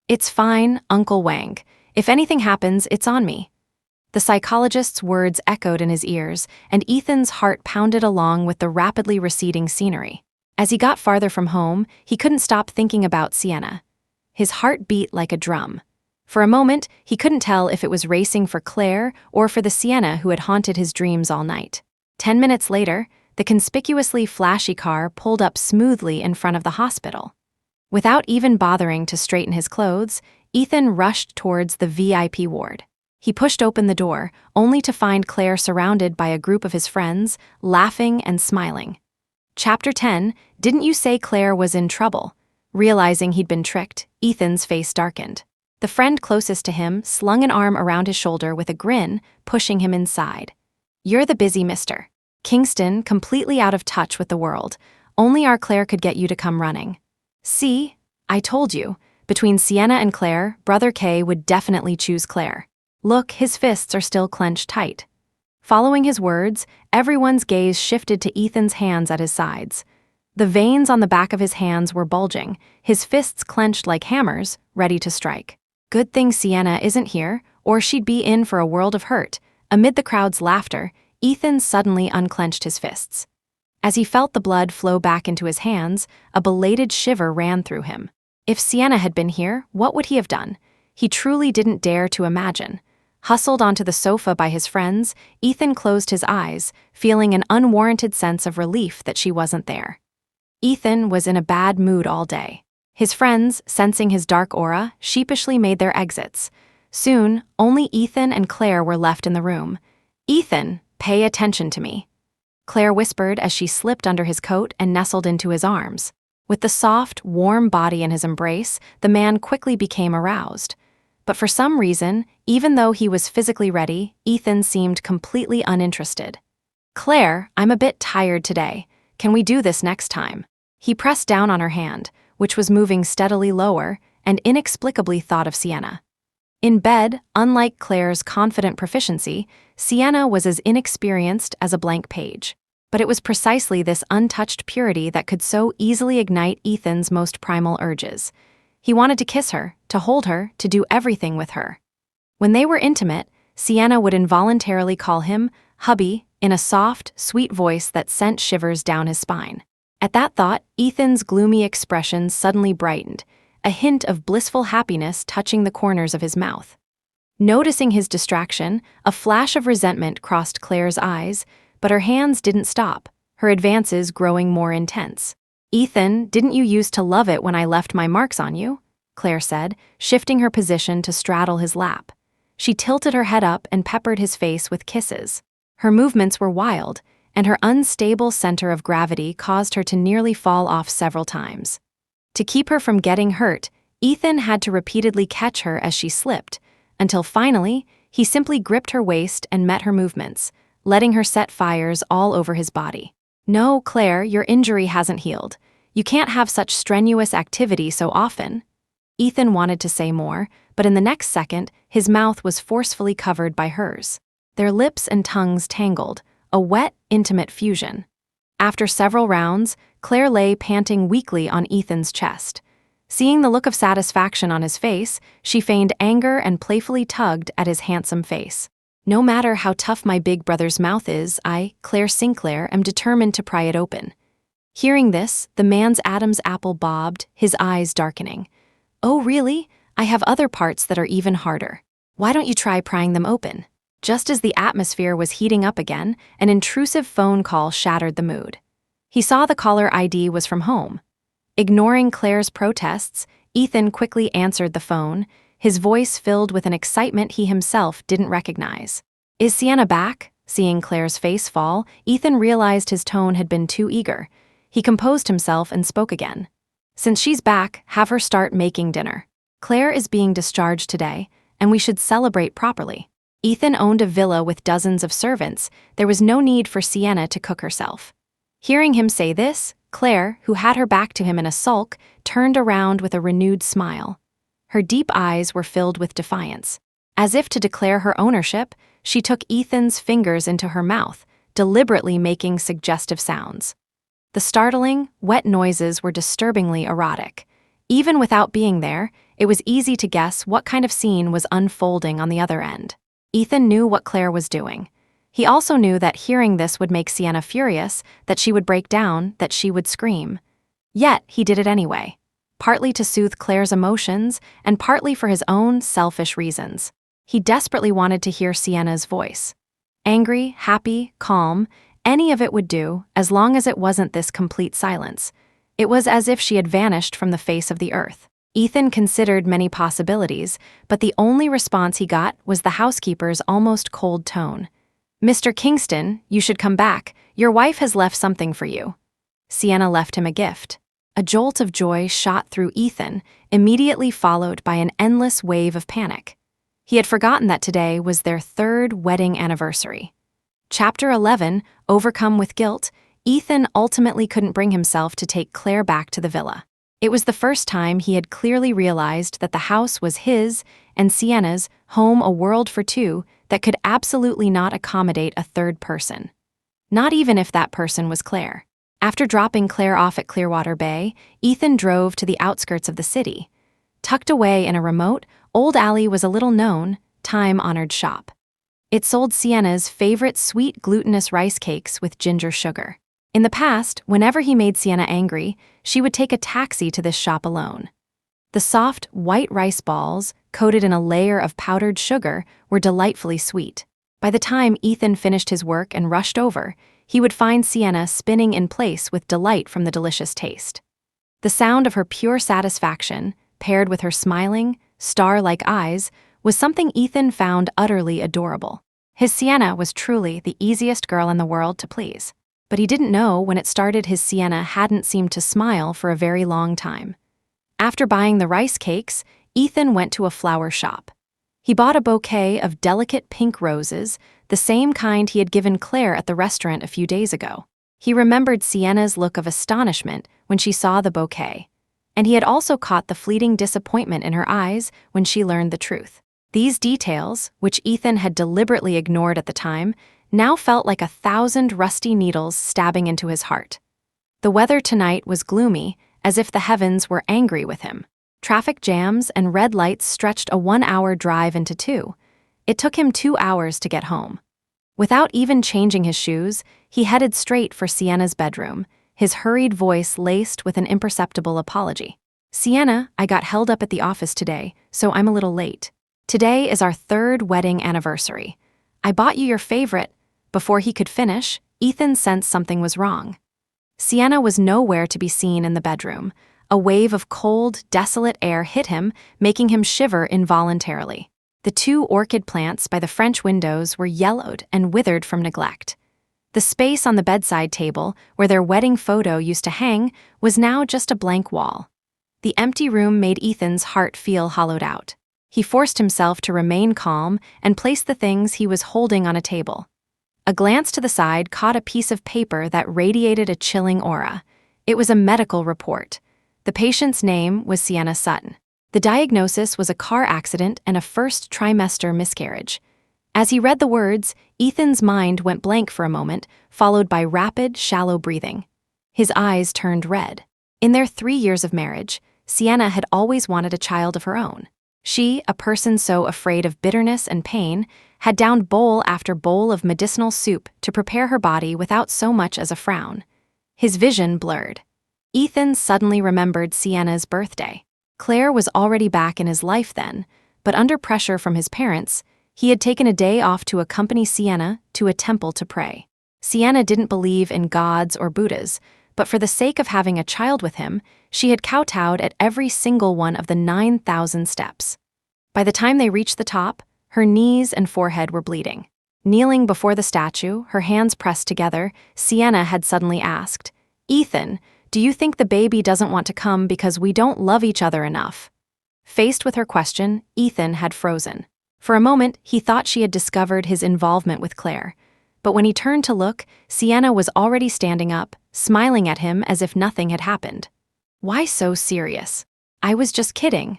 "It's fine, Uncle Wang. If anything happens, it's on me." The psychologist's words echoed in his ears, and Ethan's heart pounded along with the rapidly receding scenery. As he got farther from home, he couldn't stop thinking about Sienna. His heart beat like a drum. For a moment, he couldn't tell if it was racing for Clare or for the Sienna who had haunted his dreams all night. 10 minutes later, the conspicuously flashy car pulled up smoothly in front of the hospital. Without even bothering to straighten his clothes, Ethan rushed towards the VIP ward. He pushed open the door, only to find Clare surrounded by a group of his friends, laughing and smiling. Chapter 10, Didn't you say Clare was in trouble? Realizing he'd been tricked, Ethan's face darkened. The friend closest to him slung an arm around his shoulder with a grin, pushing him inside. "You're the busy mister. Kingston, completely out of touch with the world. Only our Clare could get you to come running." "See? I told you. Between Sienna and Clare, Brother K would definitely choose Clare. Look, his fists are still clenched tight." Following his words, everyone's gaze shifted to Ethan's hands at his sides. The veins on the back of his hands were bulging, his fists clenched like hammers, ready to strike. Good thing Sienna isn't here, or she'd be in for a world of hurt. Amid the crowd's laughter, Ethan suddenly unclenched his fists. As he felt the blood flow back into his hands, a belated shiver ran through him. If Sienna had been here, what would he have done? He truly didn't dare to imagine. Hustled onto the sofa by his friends, Ethan closed his eyes, feeling an unwarranted sense of relief that she wasn't there. Ethan was in a bad mood all day. His friends, sensing his dark aura, sheepishly made their exits. Soon, only Ethan and Clare were left in the room. "Ethan, pay attention to me," Clare whispered as she slipped under his coat and nestled into his arms. With the soft, warm body in his embrace, the man quickly became aroused. But for some reason, even though he was physically ready, Ethan seemed completely uninterested. "Clare, I'm a bit tired today. Can we do this next time?" He pressed down on her hand, which was moving steadily lower, and inexplicably thought of Sienna. In bed, unlike Clare's confident proficiency, Sienna was as inexperienced as a blank page. But it was precisely this untouched purity that could so easily ignite Ethan's most primal urges. He wanted to kiss her, to hold her, to do everything with her. When they were intimate, Sienna would involuntarily call him hubby in a soft, sweet voice that sent shivers down his spine. At that thought, Ethan's gloomy expression suddenly brightened, a hint of blissful happiness touching the corners of his mouth. Noticing his distraction, a flash of resentment crossed Claire's eyes, but her hands didn't stop, her advances growing more intense. "Ethan, didn't you used to love it when I left my marks on you?" Clare said, shifting her position to straddle his lap. She tilted her head up and peppered his face with kisses. Her movements were wild, and her unstable center of gravity caused her to nearly fall off several times. To keep her from getting hurt, Ethan had to repeatedly catch her as she slipped, until finally, he simply gripped her waist and met her movements, letting her set fires all over his body. "No, Clare, your injury hasn't healed. You can't have such strenuous activity so often." Ethan wanted to say more, but in the next second, his mouth was forcefully covered by hers. Their lips and tongues tangled, a wet, intimate fusion. After several rounds, Clare lay panting weakly on Ethan's chest. Seeing the look of satisfaction on his face, she feigned anger and playfully tugged at his handsome face. "No matter how tough my big brother's mouth is, I, Clare Sinclair, am determined to pry it open." Hearing this, the man's Adam's apple bobbed, his eyes darkening. "Oh, really? I have other parts that are even harder. Why don't you try prying them open?" Just as the atmosphere was heating up again, an intrusive phone call shattered the mood. He saw the caller ID was from home. Ignoring Claire's protests, Ethan quickly answered the phone, his voice filled with an excitement he himself didn't recognize. "Is Sienna back?" Seeing Claire's face fall, Ethan realized his tone had been too eager. He composed himself and spoke again. "Since she's back, have her start making dinner. Clare is being discharged today, and we should celebrate properly." Ethan owned a villa with dozens of servants. There was no need for Sienna to cook herself. Hearing him say this, Clare, who had her back to him in a sulk, turned around with a renewed smile. Her deep eyes were filled with defiance. As if to declare her ownership, she took Ethan's fingers into her mouth, deliberately making suggestive sounds. The startling, wet noises were disturbingly erotic. Even without being there, it was easy to guess what kind of scene was unfolding on the other end. Ethan knew what Clare was doing. He also knew that hearing this would make Sienna furious, that she would break down, that she would scream. Yet, he did it anyway, partly to soothe Claire's emotions and partly for his own selfish reasons. He desperately wanted to hear Sienna's voice. Angry, happy, calm, any of it would do, as long as it wasn't this complete silence. It was as if she had vanished from the face of the earth. Ethan considered many possibilities, but the only response he got was the housekeeper's almost cold tone. "Mr. Kingston, you should come back. Your wife has left something for you." Sienna left him a gift. A jolt of joy shot through Ethan, immediately followed by an endless wave of panic. He had forgotten that today was their third wedding anniversary. Chapter 11, Overcome with Guilt, Ethan ultimately couldn't bring himself to take Clare back to the villa. It was the first time he had clearly realized that the house was his and Sienna's home, a world for two that could absolutely not accommodate a third person. Not even if that person was Clare. After dropping Clare off at Clearwater Bay, Ethan drove to the outskirts of the city. Tucked away in a remote, old alley was a little-known, time-honored shop. It sold Sienna's favorite sweet glutinous rice cakes with ginger sugar. In the past, whenever he made Sienna angry, she would take a taxi to this shop alone. The soft, white rice balls, coated in a layer of powdered sugar, were delightfully sweet. By the time Ethan finished his work and rushed over, he would find Sienna spinning in place with delight from the delicious taste. The sound of her pure satisfaction, paired with her smiling, star-like eyes, was something Ethan found utterly adorable. His Sienna was truly the easiest girl in the world to please. But he didn't know when it started his Sienna hadn't seemed to smile for a very long time. After buying the rice cakes, Ethan went to a flower shop. He bought a bouquet of delicate pink roses, the same kind he had given Clare at the restaurant a few days ago. He remembered Sienna's look of astonishment when she saw the bouquet, and he had also caught the fleeting disappointment in her eyes when she learned the truth. These details, which Ethan had deliberately ignored at the time, now felt like 1,000 rusty needles stabbing into his heart. The weather tonight was gloomy, as if the heavens were angry with him. Traffic jams and red lights stretched a 1-hour drive into two. It took him 2 hours to get home. Without even changing his shoes, he headed straight for Sienna's bedroom, his hurried voice laced with an imperceptible apology. "Sienna, I got held up at the office today, so I'm a little late. Today is our 3rd wedding anniversary. I bought you your favorite." Before he could finish, Ethan sensed something was wrong. Sienna was nowhere to be seen in the bedroom. A wave of cold, desolate air hit him, making him shiver involuntarily. The 2 orchid plants by the French windows were yellowed and withered from neglect. The space on the bedside table, where their wedding photo used to hang, was now just a blank wall. The empty room made Ethan's heart feel hollowed out. He forced himself to remain calm and place the things he was holding on a table. A glance to the side caught a piece of paper that radiated a chilling aura. It was a medical report. The patient's name was Sienna Sutton. The diagnosis was a car accident and a 1st trimester miscarriage. As he read the words, Ethan's mind went blank for a moment, followed by rapid, shallow breathing. His eyes turned red. In their 3 years of marriage, Sienna had always wanted a child of her own. She, a person so afraid of bitterness and pain, had downed bowl after bowl of medicinal soup to prepare her body without so much as a frown. His vision blurred. Ethan suddenly remembered Sienna's birthday. Clare was already back in his life then, but under pressure from his parents, he had taken a day off to accompany Sienna to a temple to pray. Sienna didn't believe in gods or Buddhas, but for the sake of having a child with him, she had kowtowed at every single one of the 9,000 steps. By the time they reached the top, her knees and forehead were bleeding. Kneeling before the statue, her hands pressed together, Sienna had suddenly asked, "Ethan, do you think the baby doesn't want to come because we don't love each other enough?" Faced with her question, Ethan had frozen. For a moment, he thought she had discovered his involvement with Clare. But when he turned to look, Sienna was already standing up, smiling at him as if nothing had happened. "Why so serious? I was just kidding."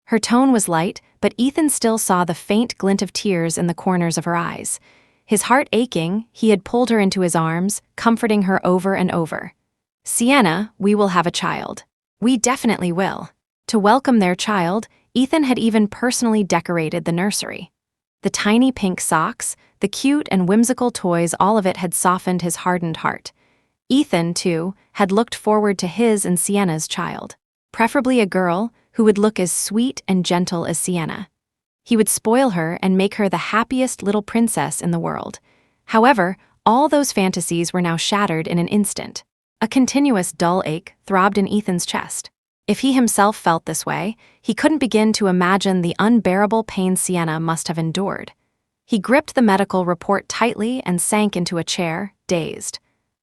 Her tone was light, but Ethan still saw the faint glint of tears in the corners of her eyes. His heart aching, he had pulled her into his arms, comforting her over and over. "Sienna, we will have a child. We definitely will." To welcome their child, Ethan had even personally decorated the nursery. The tiny pink socks, the cute and whimsical toys, all of it had softened his hardened heart. Ethan, too, had looked forward to his and Sienna's child. Preferably a girl who would look as sweet and gentle as Sienna. He would spoil her and make her the happiest little princess in the world. However, all those fantasies were now shattered in an instant. A continuous dull ache throbbed in Ethan's chest. If he himself felt this way, he couldn't begin to imagine the unbearable pain Sienna must have endured. He gripped the medical report tightly and sank into a chair, dazed.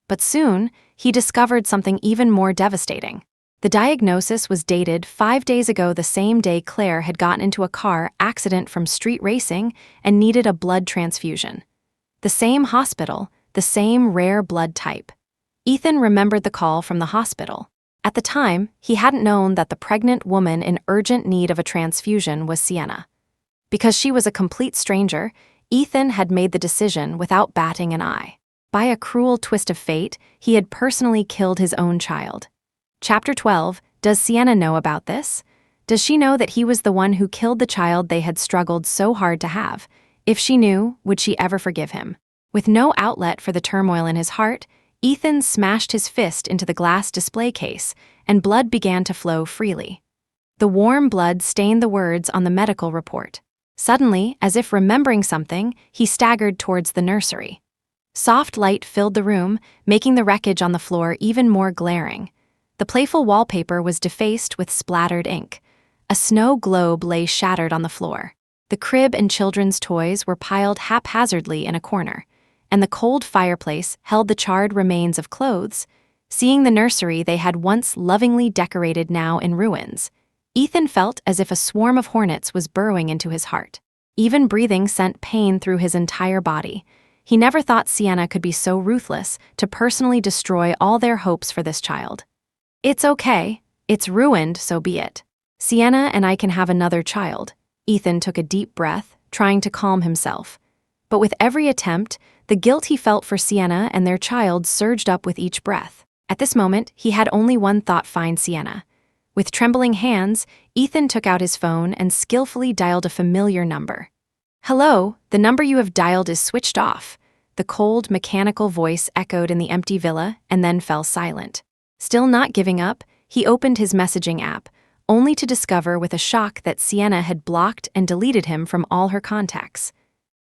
But soon, he discovered something even more devastating. The diagnosis was dated 5 days ago, the same day Clare had gotten into a car accident from street racing and needed a blood transfusion. The same hospital, the same rare blood type. Ethan remembered the call from the hospital. At the time, he hadn't known that the pregnant woman in urgent need of a transfusion was Sienna. Because she was a complete stranger, Ethan had made the decision without batting an eye. By a cruel twist of fate, he had personally killed his own child. Chapter 12, does Sienna know about this? Does she know that he was the one who killed the child they had struggled so hard to have? If she knew, would she ever forgive him? With no outlet for the turmoil in his heart, Ethan smashed his fist into the glass display case, and blood began to flow freely. The warm blood stained the words on the medical report. Suddenly, as if remembering something, he staggered towards the nursery. Soft light filled the room, making the wreckage on the floor even more glaring. The playful wallpaper was defaced with splattered ink. A snow globe lay shattered on the floor. The crib and children's toys were piled haphazardly in a corner, and the cold fireplace held the charred remains of clothes. Seeing the nursery they had once lovingly decorated now in ruins, Ethan felt as if a swarm of hornets was burrowing into his heart. Even breathing sent pain through his entire body. He never thought Sienna could be so ruthless to personally destroy all their hopes for this child. "It's okay. It's ruined, so be it. Sienna and I can have another child." Ethan took a deep breath, trying to calm himself. But with every attempt, the guilt he felt for Sienna and their child surged up with each breath. At this moment, he had only one thought: find Sienna. With trembling hands, Ethan took out his phone and skillfully dialed a familiar number. "Hello, the number you have dialed is switched off." The cold, mechanical voice echoed in the empty villa and then fell silent. Still not giving up, he opened his messaging app, only to discover with a shock that Sienna had blocked and deleted him from all her contacts.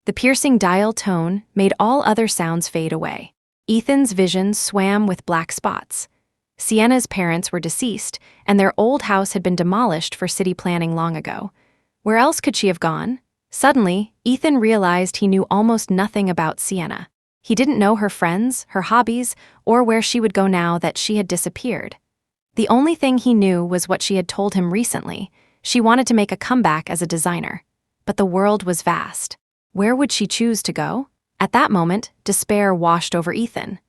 The piercing dial tone made all other sounds fade away. Ethan's vision swam with black spots. Sienna's parents were deceased, and their old house had been demolished for city planning long ago. Where else could she have gone? Suddenly, Ethan realized he knew almost nothing about Sienna. He didn't know her friends, her hobbies, or where she would go now that she had disappeared. The only thing he knew was what she had told him recently. She wanted to make a comeback as a designer. But the world was vast. Where would she choose to go? At that moment, despair washed over Ethan.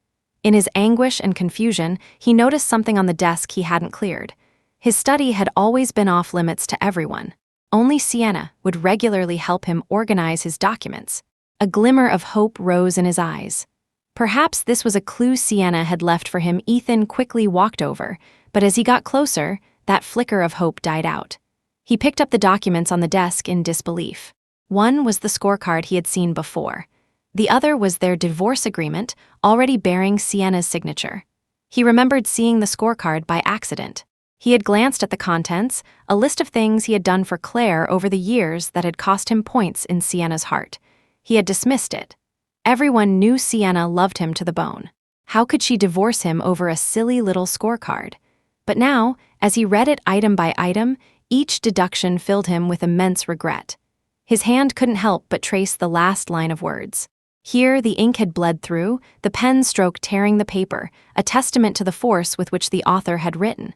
In his anguish and confusion, he noticed something on the desk he hadn't cleared. His study had always been off limits to everyone. Only Sienna would regularly help him organize his documents. A glimmer of hope rose in his eyes. Perhaps this was a clue Sienna had left for him. Ethan quickly walked over, but as he got closer, that flicker of hope died out. He picked up the documents on the desk in disbelief. One was the scorecard he had seen before. The other was their divorce agreement, already bearing Sienna's signature. He remembered seeing the scorecard by accident. He had glanced at the contents, a list of things he had done for Clare over the years that had cost him points in Sienna's heart. He had dismissed it. Everyone knew Sienna loved him to the bone. How could she divorce him over a silly little scorecard? But now, as he read it item by item, each deduction filled him with immense regret. His hand couldn't help but trace the last line of words. Here, the ink had bled through, the pen stroke tearing the paper, a testament to the force with which the author had written.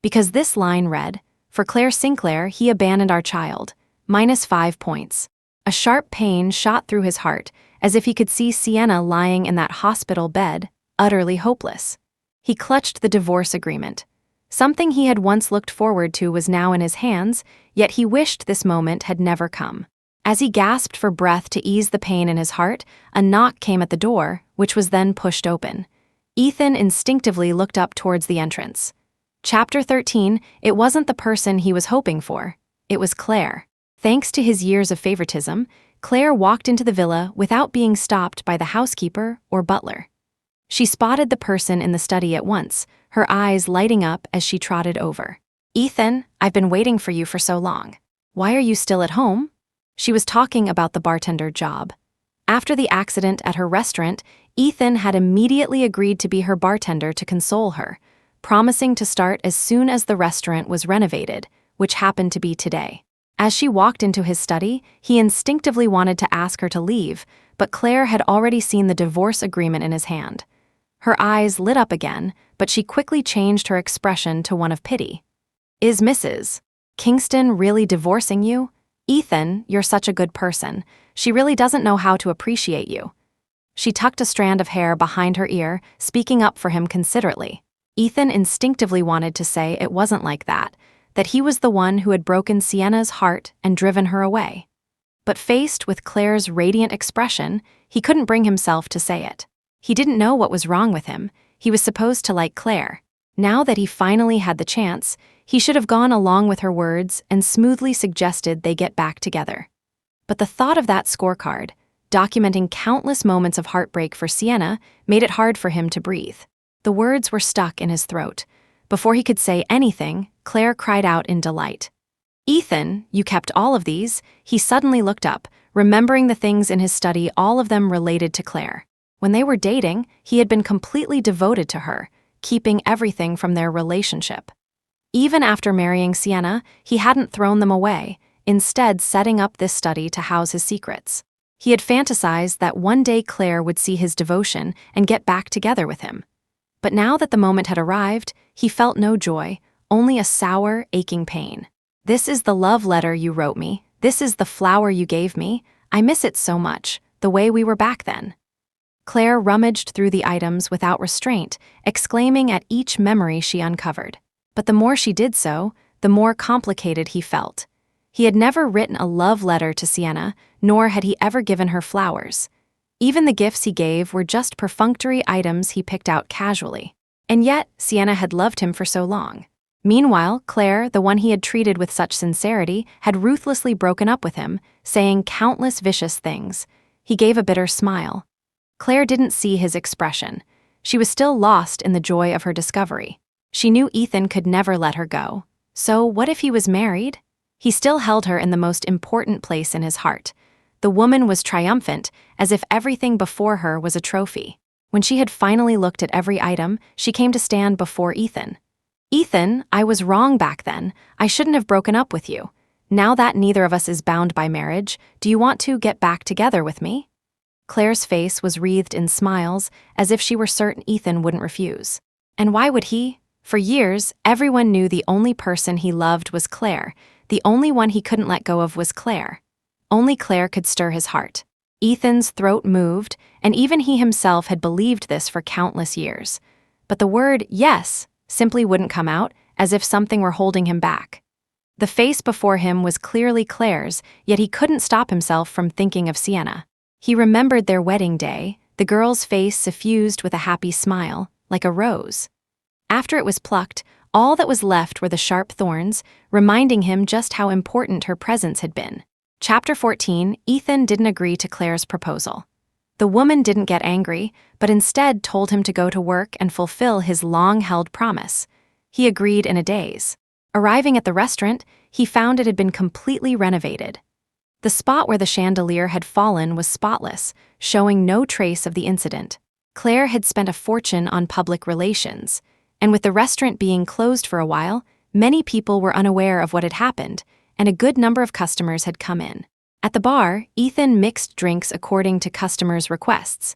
Because this line read, "For Clare Sinclair, he abandoned our child. -5 points. A sharp pain shot through his heart, as if he could see Sienna lying in that hospital bed, utterly hopeless. He clutched the divorce agreement. Something he had once looked forward to was now in his hands, yet he wished this moment had never come. As he gasped for breath to ease the pain in his heart, a knock came at the door, which was then pushed open. Ethan instinctively looked up towards the entrance. Chapter 13, it wasn't the person he was hoping for. It was Clare. Thanks to his years of favoritism, Clare walked into the villa without being stopped by the housekeeper or butler. She spotted the person in the study at once, her eyes lighting up as she trotted over. "Ethan, I've been waiting for you for so long. Why are you still at home?" She was talking about the bartender job. After the accident at her restaurant, Ethan had immediately agreed to be her bartender to console her, promising to start as soon as the restaurant was renovated, which happened to be today. As she walked into his study, he instinctively wanted to ask her to leave, but Clare had already seen the divorce agreement in his hand. Her eyes lit up again, but she quickly changed her expression to one of pity. "Is Mrs. Kingston really divorcing you? Ethan, you're such a good person. She really doesn't know how to appreciate you." She tucked a strand of hair behind her ear, speaking up for him considerately. Ethan instinctively wanted to say it wasn't like that he was the one who had broken Sienna's heart and driven her away. But faced with Clare's radiant expression, he couldn't bring himself to say it. He didn't know what was wrong with him. He was supposed to like Clare. Now that he finally had the chance, he should have gone along with her words and smoothly suggested they get back together. But the thought of that scorecard, documenting countless moments of heartbreak for Sienna, made it hard for him to breathe. The words were stuck in his throat. Before he could say anything, Clare cried out in delight. "Ethan, you kept all of these?" He suddenly looked up, remembering the things in his study, all of them related to Clare. When they were dating, he had been completely devoted to her, keeping everything from their relationship. Even after marrying Sienna, he hadn't thrown them away, instead setting up this study to house his secrets. He had fantasized that one day Clare would see his devotion and get back together with him. But now that the moment had arrived, he felt no joy, only a sour, aching pain. "This is the love letter you wrote me. This is the flower you gave me. I miss it so much, the way we were back then." Clare rummaged through the items without restraint, exclaiming at each memory she uncovered. But the more she did so, the more complicated he felt. He had never written a love letter to Sienna, nor had he ever given her flowers. Even the gifts he gave were just perfunctory items he picked out casually. And yet, Sienna had loved him for so long. Meanwhile, Clare, the one he had treated with such sincerity, had ruthlessly broken up with him, saying countless vicious things. He gave a bitter smile. Clare didn't see his expression. She was still lost in the joy of her discovery. She knew Ethan could never let her go. So what if he was married? He still held her in the most important place in his heart. The woman was triumphant, as if everything before her was a trophy. When she had finally looked at every item, she came to stand before Ethan. "Ethan, I was wrong back then. I shouldn't have broken up with you. Now that neither of us is bound by marriage, do you want to get back together with me?" Clare's face was wreathed in smiles, as if she were certain Ethan wouldn't refuse. And why would he? For years, everyone knew the only person he loved was Clare. The only one he couldn't let go of was Clare. Only Clare could stir his heart. Ethan's throat moved, and even he himself had believed this for countless years. But the word yes simply wouldn't come out, as if something were holding him back. The face before him was clearly Clare's, yet he couldn't stop himself from thinking of Sienna. He remembered their wedding day, the girl's face suffused with a happy smile, like a rose. After it was plucked, all that was left were the sharp thorns, reminding him just how important her presence had been. Chapter 14, Ethan didn't agree to Clare's proposal. The woman didn't get angry, but instead told him to go to work and fulfill his long-held promise. He agreed in a daze. Arriving at the restaurant, he found it had been completely renovated. The spot where the chandelier had fallen was spotless, showing no trace of the incident. Clare had spent a fortune on public relations, and with the restaurant being closed for a while, many people were unaware of what had happened, and a good number of customers had come in. At the bar, Ethan mixed drinks according to customers' requests.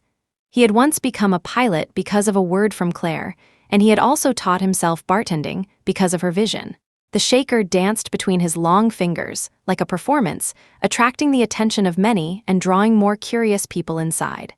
He had once become a pilot because of a word from Clare, and he had also taught himself bartending because of her vision. The shaker danced between his long fingers, like a performance, attracting the attention of many and drawing more curious people inside.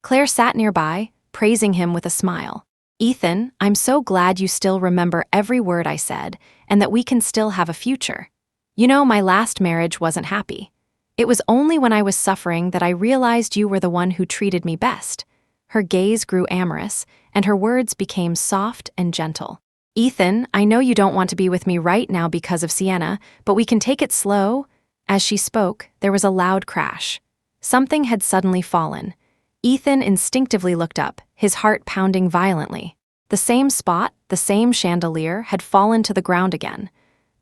Clare sat nearby, praising him with a smile. "Ethan, I'm so glad you still remember every word I said, and that we can still have a future. You know, my last marriage wasn't happy. It was only when I was suffering that I realized you were the one who treated me best." Her gaze grew amorous, and her words became soft and gentle. "Ethan, I know you don't want to be with me right now because of Sienna, but we can take it slow." As she spoke, there was a loud crash. Something had suddenly fallen. Ethan instinctively looked up, his heart pounding violently. The same spot, the same chandelier, had fallen to the ground again.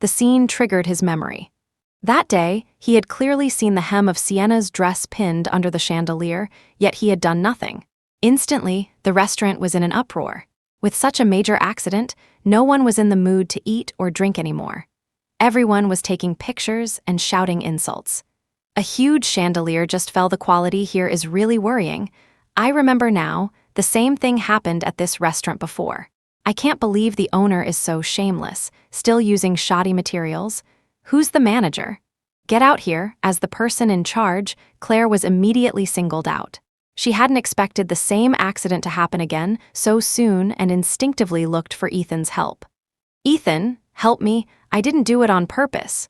The scene triggered his memory. That day, he had clearly seen the hem of Sienna's dress pinned under the chandelier, yet he had done nothing. Instantly, the restaurant was in an uproar. With such a major accident, no one was in the mood to eat or drink anymore. Everyone was taking pictures and shouting insults. "A huge chandelier just fell. The quality here is really worrying. I remember now, the same thing happened at this restaurant before. I can't believe the owner is so shameless, still using shoddy materials. Who's the manager? Get out here." As the person in charge, Clare was immediately singled out. She hadn't expected the same accident to happen again so soon and instinctively looked for Ethan's help. "Ethan, help me, I didn't do it on purpose."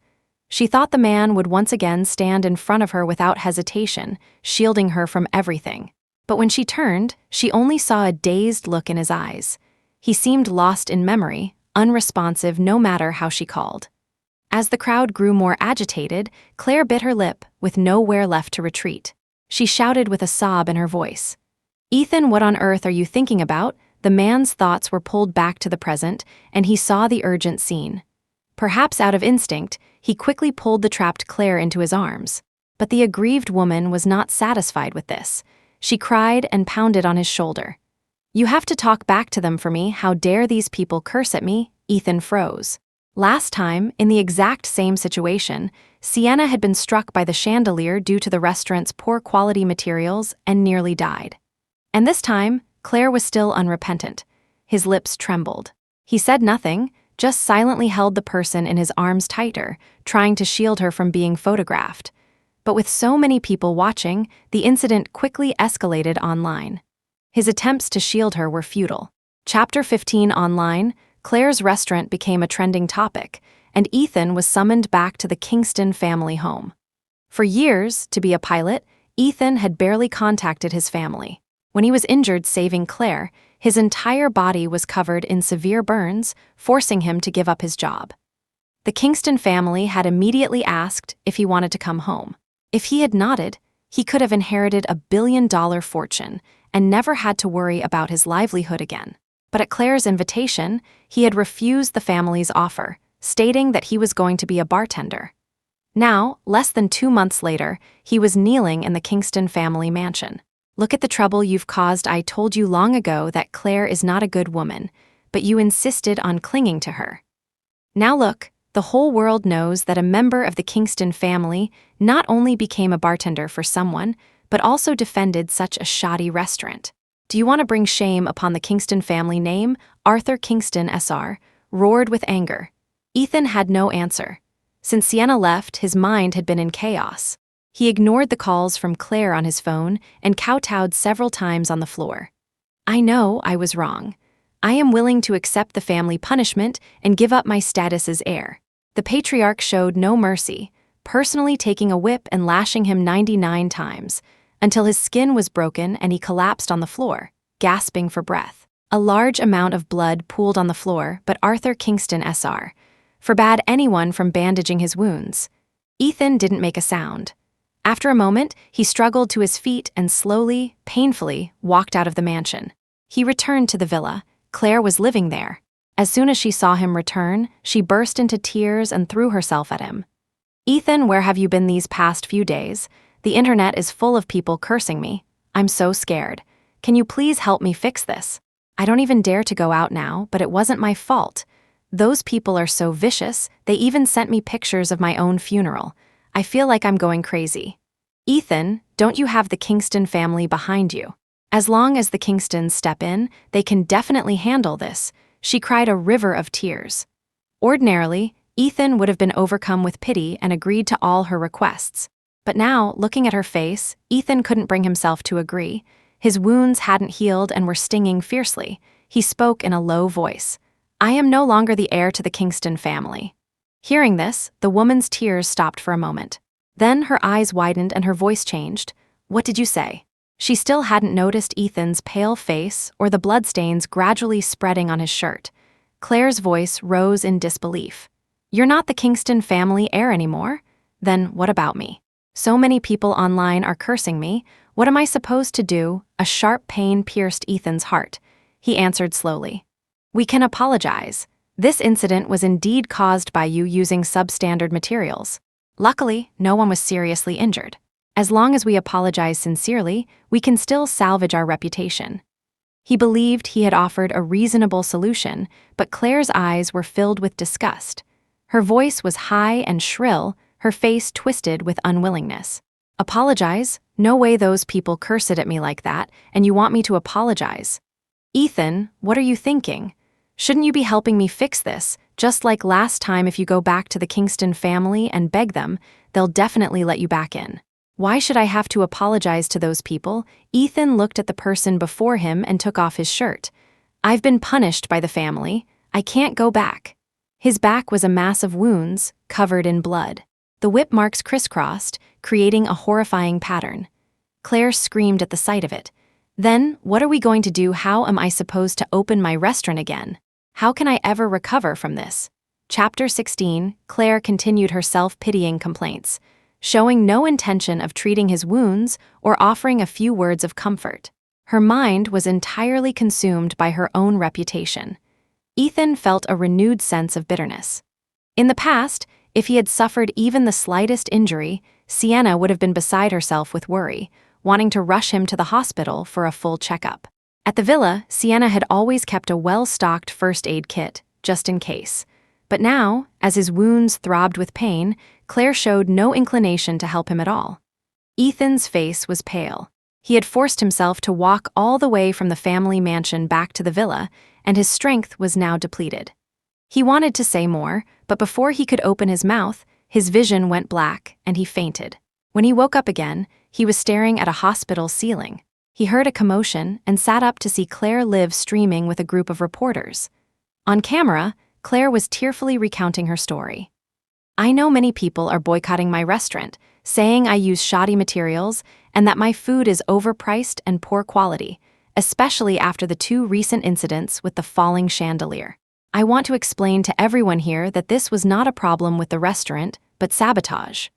She thought the man would once again stand in front of her without hesitation, shielding her from everything. But when she turned, she only saw a dazed look in his eyes. He seemed lost in memory, unresponsive no matter how she called. As the crowd grew more agitated, Clare bit her lip, with nowhere left to retreat. She shouted with a sob in her voice. "Ethan, what on earth are you thinking about?" The man's thoughts were pulled back to the present, and he saw the urgent scene. Perhaps out of instinct, he quickly pulled the trapped Clare into his arms. But the aggrieved woman was not satisfied with this. She cried and pounded on his shoulder. "You have to talk back to them for me. How dare these people curse at me?" Ethan froze. Last time, in the exact same situation, Sienna had been struck by the chandelier due to the restaurant's poor quality materials and nearly died. And this time, Clare was still unrepentant. His lips trembled. He said nothing, just silently held the person in his arms tighter, trying to shield her from being photographed. But with so many people watching, the incident quickly escalated online. His attempts to shield her were futile. Chapter 15 online, Clare's restaurant became a trending topic, and Ethan was summoned back to the Kingston family home. For years, to be a pilot, Ethan had barely contacted his family. When he was injured saving Clare, his entire body was covered in severe burns, forcing him to give up his job. The Kingston family had immediately asked if he wanted to come home. If he had nodded, he could have inherited a billion-dollar fortune and never had to worry about his livelihood again. But at Clare's invitation, he had refused the family's offer, stating that he was going to be a bartender. Now, less than 2 months later, he was kneeling in the Kingston family mansion. "Look at the trouble you've caused. I told you long ago that Clare is not a good woman, but you insisted on clinging to her. Now look, the whole world knows that a member of the Kingston family not only became a bartender for someone, but also defended such a shoddy restaurant. Do you want to bring shame upon the Kingston family name?" Arthur Kingston, SR, roared with anger. Ethan had no answer. Since Sienna left, his mind had been in chaos. He ignored the calls from Clare on his phone and kowtowed several times on the floor. "I know I was wrong. I am willing to accept the family punishment and give up my status as heir." The patriarch showed no mercy, personally taking a whip and lashing him 99 times, until his skin was broken and he collapsed on the floor, gasping for breath. A large amount of blood pooled on the floor, but Arthur Kingston, SR, forbade anyone from bandaging his wounds. Ethan didn't make a sound. After a moment, he struggled to his feet and slowly, painfully, walked out of the mansion. He returned to the villa. Clare was living there. As soon as she saw him return, she burst into tears and threw herself at him. "Ethan, where have you been these past few days? The internet is full of people cursing me. I'm so scared. Can you please help me fix this? I don't even dare to go out now, but it wasn't my fault. Those people are so vicious, they even sent me pictures of my own funeral. I feel like I'm going crazy." "Ethan, don't you have the Kingston family behind you? As long as the Kingstons step in, they can definitely handle this." She cried a river of tears. Ordinarily, Ethan would have been overcome with pity and agreed to all her requests. But now, looking at her face, Ethan couldn't bring himself to agree. His wounds hadn't healed and were stinging fiercely. He spoke in a low voice. "I am no longer the heir to the Kingston family." Hearing this, the woman's tears stopped for a moment. Then her eyes widened and her voice changed. "What did you say?" She still hadn't noticed Ethan's pale face or the bloodstains gradually spreading on his shirt. Clare's voice rose in disbelief. "You're not the Kingston family heir anymore? Then what about me? So many people online are cursing me. What am I supposed to do?" A sharp pain pierced Ethan's heart. He answered slowly. "We can apologize. This incident was indeed caused by you using substandard materials. Luckily, no one was seriously injured. As long as we apologize sincerely, we can still salvage our reputation." He believed he had offered a reasonable solution, but Clare's eyes were filled with disgust. Her voice was high and shrill, her face twisted with unwillingness. "Apologize? No way, those people cursed at me like that, and you want me to apologize? Ethan, what are you thinking? Shouldn't you be helping me fix this? Just like last time, if you go back to the Kingston family and beg them, they'll definitely let you back in. Why should I have to apologize to those people?" Ethan looked at the person before him and took off his shirt. "I've been punished by the family. I can't go back." His back was a mass of wounds, covered in blood. The whip marks crisscrossed, creating a horrifying pattern. Clare screamed at the sight of it. "Then, what are we going to do? How am I supposed to open my restaurant again? How can I ever recover from this?" Chapter 16, Clare continued her self-pitying complaints, showing no intention of treating his wounds or offering a few words of comfort. Her mind was entirely consumed by her own reputation. Ethan felt a renewed sense of bitterness. In the past, if he had suffered even the slightest injury, Sienna would have been beside herself with worry, wanting to rush him to the hospital for a full checkup. At the villa, Sienna had always kept a well-stocked first aid kit, just in case. But now, as his wounds throbbed with pain, Clare showed no inclination to help him at all. Ethan's face was pale. He had forced himself to walk all the way from the family mansion back to the villa, and his strength was now depleted. He wanted to say more, but before he could open his mouth, his vision went black and he fainted. When he woke up again, he was staring at a hospital ceiling. He heard a commotion and sat up to see Clare live streaming with a group of reporters. On camera, Clare was tearfully recounting her story. "I know many people are boycotting my restaurant, saying I use shoddy materials and that my food is overpriced and poor quality. especially after the two recent incidents with the falling chandelier. I want to explain to everyone here that this was not a problem with the restaurant, but sabotage.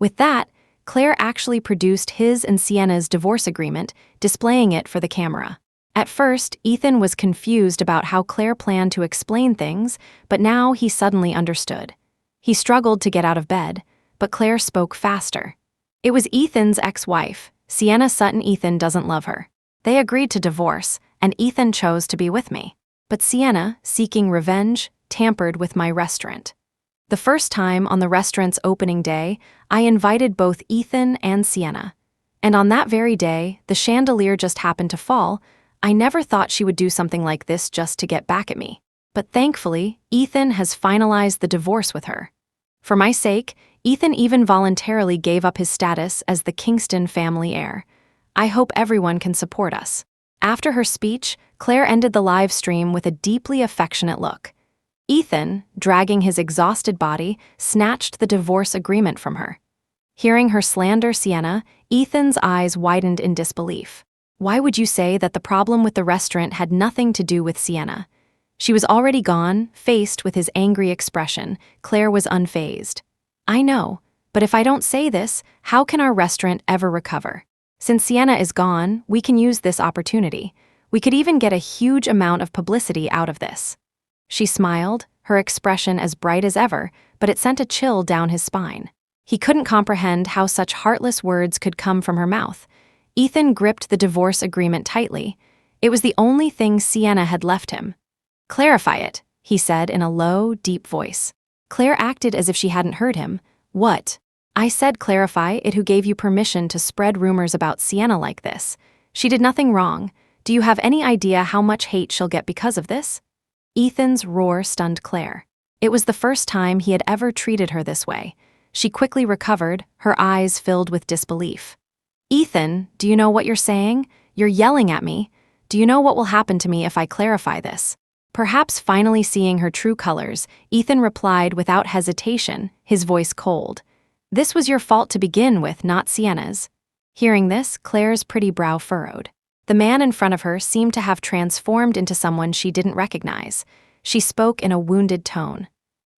With that, Clare actually produced his and Sienna's divorce agreement, displaying it for the camera. At first, Ethan was confused about how Clare planned to explain things, but now he suddenly understood. He struggled to get out of bed, but Clare spoke faster. It was Ethan's ex-wife, Sienna Sutton. Ethan doesn't love her. They agreed to divorce, and Ethan chose to be with me. But Sienna, seeking revenge, tampered with my restaurant. The first time on the restaurant's opening day, I invited both Ethan and Sienna. And on that very day, the chandelier just happened to fall. I never thought she would do something like this just to get back at me. But thankfully, Ethan has finalized the divorce with her. For my sake, Ethan even voluntarily gave up his status as the Kingston family heir. I hope everyone can support us. After her speech, Clare ended the live stream with a deeply affectionate look. Ethan, dragging his exhausted body, snatched the divorce agreement from her. Hearing her slander Sienna, Ethan's eyes widened in disbelief. Why would you say that the problem with the restaurant had nothing to do with Sienna? She was already gone, faced with his angry expression. Clare was unfazed. I know, but if I don't say this, how can our restaurant ever recover? Since Sienna is gone, we can use this opportunity. We could even get a huge amount of publicity out of this. She smiled, her expression as bright as ever, but it sent a chill down his spine. He couldn't comprehend how such heartless words could come from her mouth. Ethan gripped the divorce agreement tightly. It was the only thing Sienna had left him. Clarify it, he said in a low, deep voice. Clare acted as if she hadn't heard him. What? I said clarify it. Who gave you permission to spread rumors about Sienna like this? She did nothing wrong. Do you have any idea how much hate she'll get because of this? Ethan's roar stunned Clare. It was the first time he had ever treated her this way. She quickly recovered, her eyes filled with disbelief. Ethan, do you know what you're saying? You're yelling at me. Do you know what will happen to me if I clarify this? Perhaps finally seeing her true colors, Ethan replied without hesitation, his voice cold. This was your fault to begin with, not Sienna's. Hearing this, Clare's pretty brow furrowed. The man in front of her seemed to have transformed into someone she didn't recognize. She spoke in a wounded tone.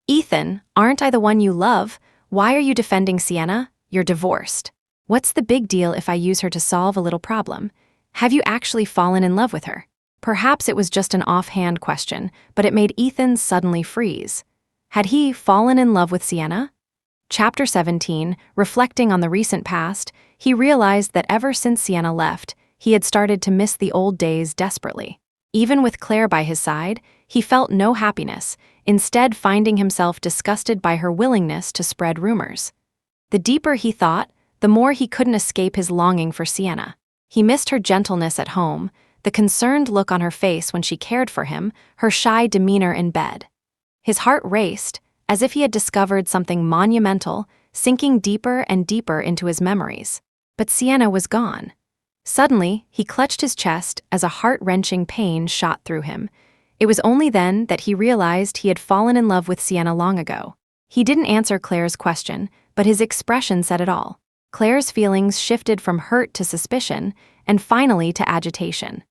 Ethan, aren't I the one you love? Why are you defending Sienna? You're divorced. What's the big deal if I use her to solve a little problem? Have you actually fallen in love with her? Perhaps it was just an offhand question, but it made Ethan suddenly freeze. Had he fallen in love with Sienna? Chapter 17, reflecting on the recent past, he realized that ever since Sienna left, he had started to miss the old days desperately. Even with Clare by his side, he felt no happiness, instead finding himself disgusted by her willingness to spread rumors. The deeper he thought, the more he couldn't escape his longing for Sienna. He missed her gentleness at home, the concerned look on her face when she cared for him, her shy demeanor in bed. His heart raced, as if he had discovered something monumental, sinking deeper and deeper into his memories. But Sienna was gone. Suddenly, he clutched his chest as a heart-wrenching pain shot through him. It was only then that he realized he had fallen in love with Sienna long ago. He didn't answer Clare's question, but his expression said it all. Clare's feelings shifted from hurt to suspicion, and finally to agitation.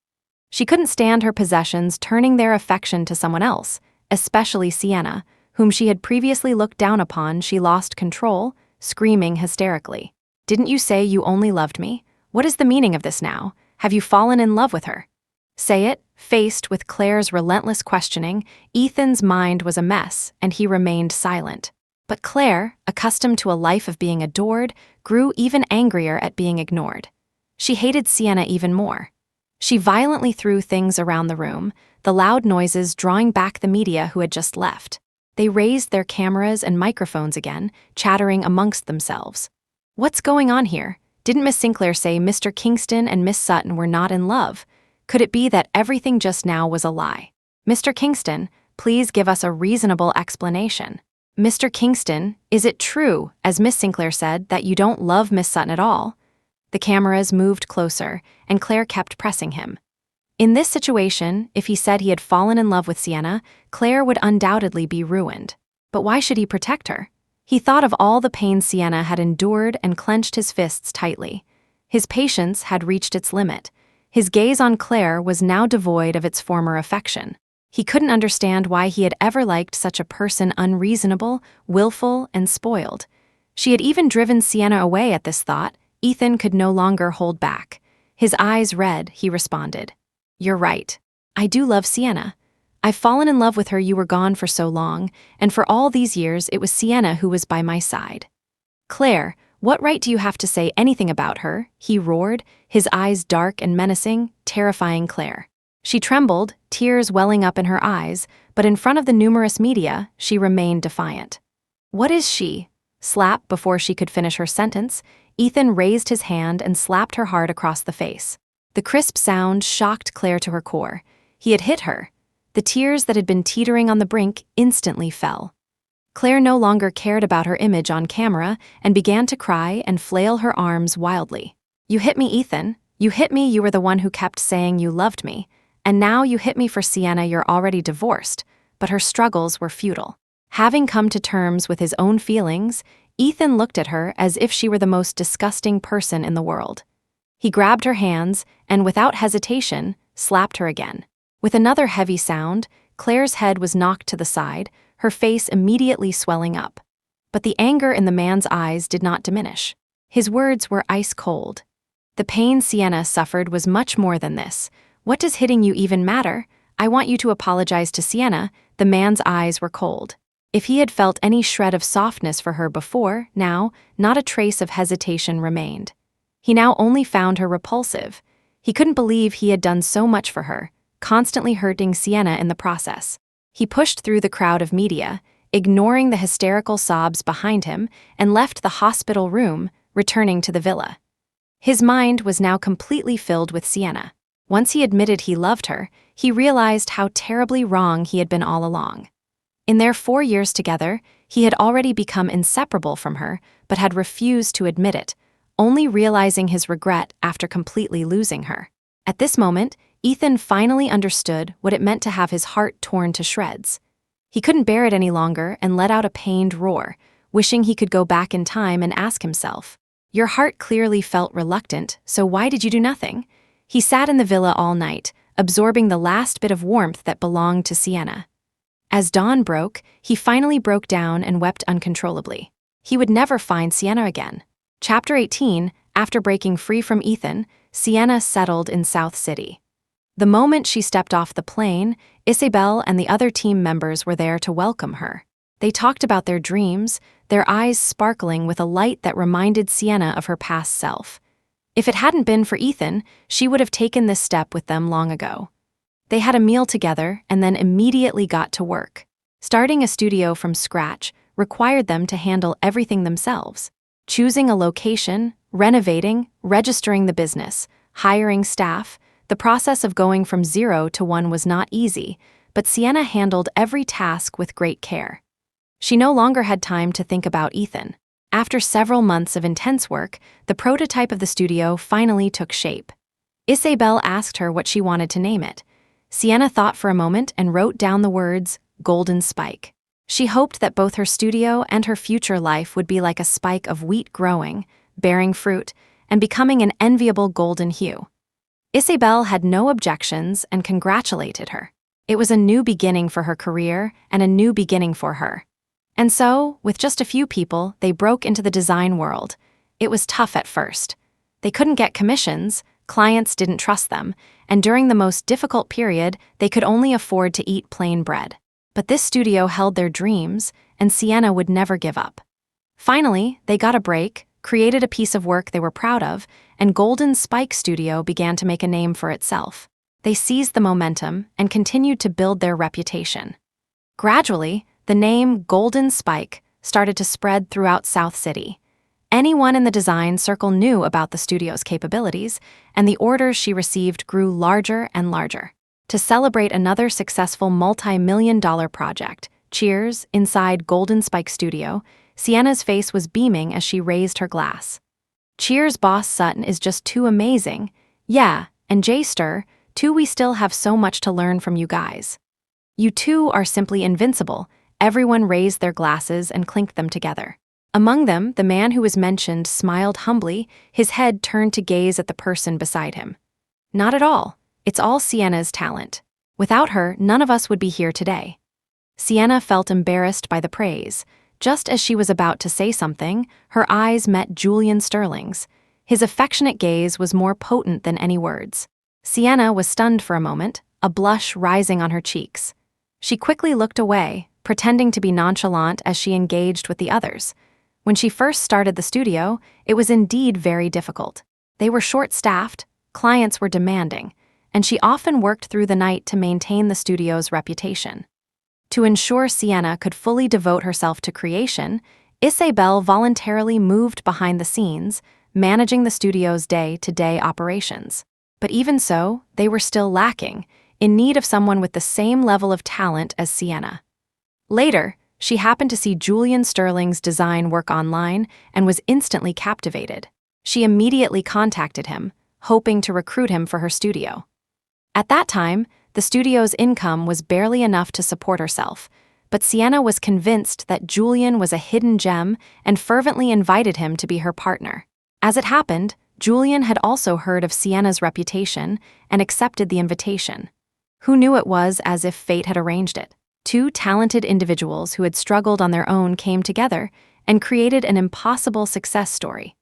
She couldn't stand her possessions turning their affection to someone else, especially Sienna, whom she had previously looked down upon. She lost control, screaming hysterically. Didn't you say you only loved me? What is the meaning of this now? Have you fallen in love with her? Say it. Faced with Clare's relentless questioning, Ethan's mind was a mess, and he remained silent. But Clare, accustomed to a life of being adored, grew even angrier at being ignored. She hated Sienna even more. She violently threw things around the room, the loud noises drawing back the media who had just left. They raised their cameras and microphones again, chattering amongst themselves. What's going on here? Didn't Miss Sinclair say Mr. Kingston and Miss Sutton were not in love? Could it be that everything just now was a lie? Mr. Kingston, please give us a reasonable explanation. Mr. Kingston, is it true, as Miss Sinclair said, that you don't love Miss Sutton at all? The cameras moved closer, and Clare kept pressing him. In this situation, if he said he had fallen in love with Sienna, Clare would undoubtedly be ruined. But why should he protect her? He thought of all the pain Sienna had endured and clenched his fists tightly. His patience had reached its limit. His gaze on Clare was now devoid of its former affection. He couldn't understand why he had ever liked such a person, unreasonable, willful, and spoiled. She had even driven Sienna away at this thought. Ethan could no longer hold back. His eyes red, he responded. "You're right. I do love Sienna. I've fallen in love with her. You were gone for so long, and for all these years it was Sienna who was by my side." "Clare, what right do you have to say anything about her?" he roared, his eyes dark and menacing, terrifying Clare. She trembled, tears welling up in her eyes, but in front of the numerous media, she remained defiant. "What is she?" Slap before she could finish her sentence, Ethan raised his hand and slapped her hard across the face. The crisp sound shocked Clare to her core. He had hit her. The tears that had been teetering on the brink instantly fell. Clare no longer cared about her image on camera and began to cry and flail her arms wildly. "You hit me, Ethan. You hit me. You were the one who kept saying you loved me. And now you hit me for Sienna. You're already divorced." But her struggles were futile. Having come to terms with his own feelings, Ethan looked at her as if she were the most disgusting person in the world. He grabbed her hands and, without hesitation, slapped her again. With another heavy sound, Clare's head was knocked to the side, her face immediately swelling up. But the anger in the man's eyes did not diminish. His words were ice cold. "The pain Sienna suffered was much more than this. What does hitting you even matter? I want you to apologize to Sienna." The man's eyes were cold. If he had felt any shred of softness for her before, now, not a trace of hesitation remained. He now only found her repulsive. He couldn't believe he had done so much for her, constantly hurting Sienna in the process. He pushed through the crowd of media, ignoring the hysterical sobs behind him, and left the hospital room, returning to the villa. His mind was now completely filled with Sienna. Once he admitted he loved her, he realized how terribly wrong he had been all along. In their 4 years together, he had already become inseparable from her, but had refused to admit it, only realizing his regret after completely losing her. At this moment, Ethan finally understood what it meant to have his heart torn to shreds. He couldn't bear it any longer and let out a pained roar, wishing he could go back in time and ask himself, "Your heart clearly felt reluctant, so why did you do nothing?" He sat in the villa all night, absorbing the last bit of warmth that belonged to Sienna. As dawn broke, he finally broke down and wept uncontrollably. He would never find Sienna again. Chapter 18, after breaking free from Ethan, Sienna settled in South City. The moment she stepped off the plane, Isabel and the other team members were there to welcome her. They talked about their dreams, their eyes sparkling with a light that reminded Sienna of her past self. If it hadn't been for Ethan, she would have taken this step with them long ago. They had a meal together and then immediately got to work. Starting a studio from scratch required them to handle everything themselves. Choosing a location, renovating, registering the business, hiring staff. The process of going from 0 to 1 was not easy, but Sienna handled every task with great care. She no longer had time to think about Ethan. After several months of intense work, the prototype of the studio finally took shape. Isabel asked her what she wanted to name it. Sienna thought for a moment and wrote down the words, "Golden Spike." She hoped that both her studio and her future life would be like a spike of wheat growing, bearing fruit, and becoming an enviable golden hue. Isabel had no objections and congratulated her. It was a new beginning for her career and a new beginning for her. And so, with just a few people, they broke into the design world. It was tough at first. They couldn't get commissions, clients didn't trust them, and during the most difficult period, they could only afford to eat plain bread. But this studio held their dreams, and Sienna would never give up. Finally, they got a break, created a piece of work they were proud of, and Golden Spike Studio began to make a name for itself. They seized the momentum and continued to build their reputation. Gradually, the name Golden Spike started to spread throughout South City. Anyone in the design circle knew about the studio's capabilities, and the orders she received grew larger and larger. To celebrate another successful multi-million-dollar project, cheers, inside Golden Spike Studio, Sienna's face was beaming as she raised her glass. "Cheers, boss Sutton is just too amazing. Yeah, and Jay Stir, too, we still have so much to learn from you guys. You two are simply invincible." Everyone raised their glasses and clinked them together. Among them, the man who was mentioned smiled humbly, his head turned to gaze at the person beside him. Not at all. It's all Sienna's talent. Without her, none of us would be here today. Sienna felt embarrassed by the praise. Just as she was about to say something, her eyes met Julian Sterling's. His affectionate gaze was more potent than any words. Sienna was stunned for a moment, a blush rising on her cheeks. She quickly looked away, pretending to be nonchalant as she engaged with the others. When she first started the studio, it was indeed very difficult. They were short-staffed, clients were demanding, and she often worked through the night to maintain the studio's reputation. To ensure Sienna could fully devote herself to creation, Isabel voluntarily moved behind the scenes, managing the studio's day-to-day operations. But even so, they were still lacking, in need of someone with the same level of talent as Sienna. Later, she happened to see Julian Sterling's design work online and was instantly captivated. She immediately contacted him, hoping to recruit him for her studio. At that time, the studio's income was barely enough to support herself, but Sienna was convinced that Julian was a hidden gem and fervently invited him to be her partner. As it happened, Julian had also heard of Sienna's reputation and accepted the invitation. Who knew it was as if fate had arranged it? Two talented individuals who had struggled on their own came together and created an impossible success story.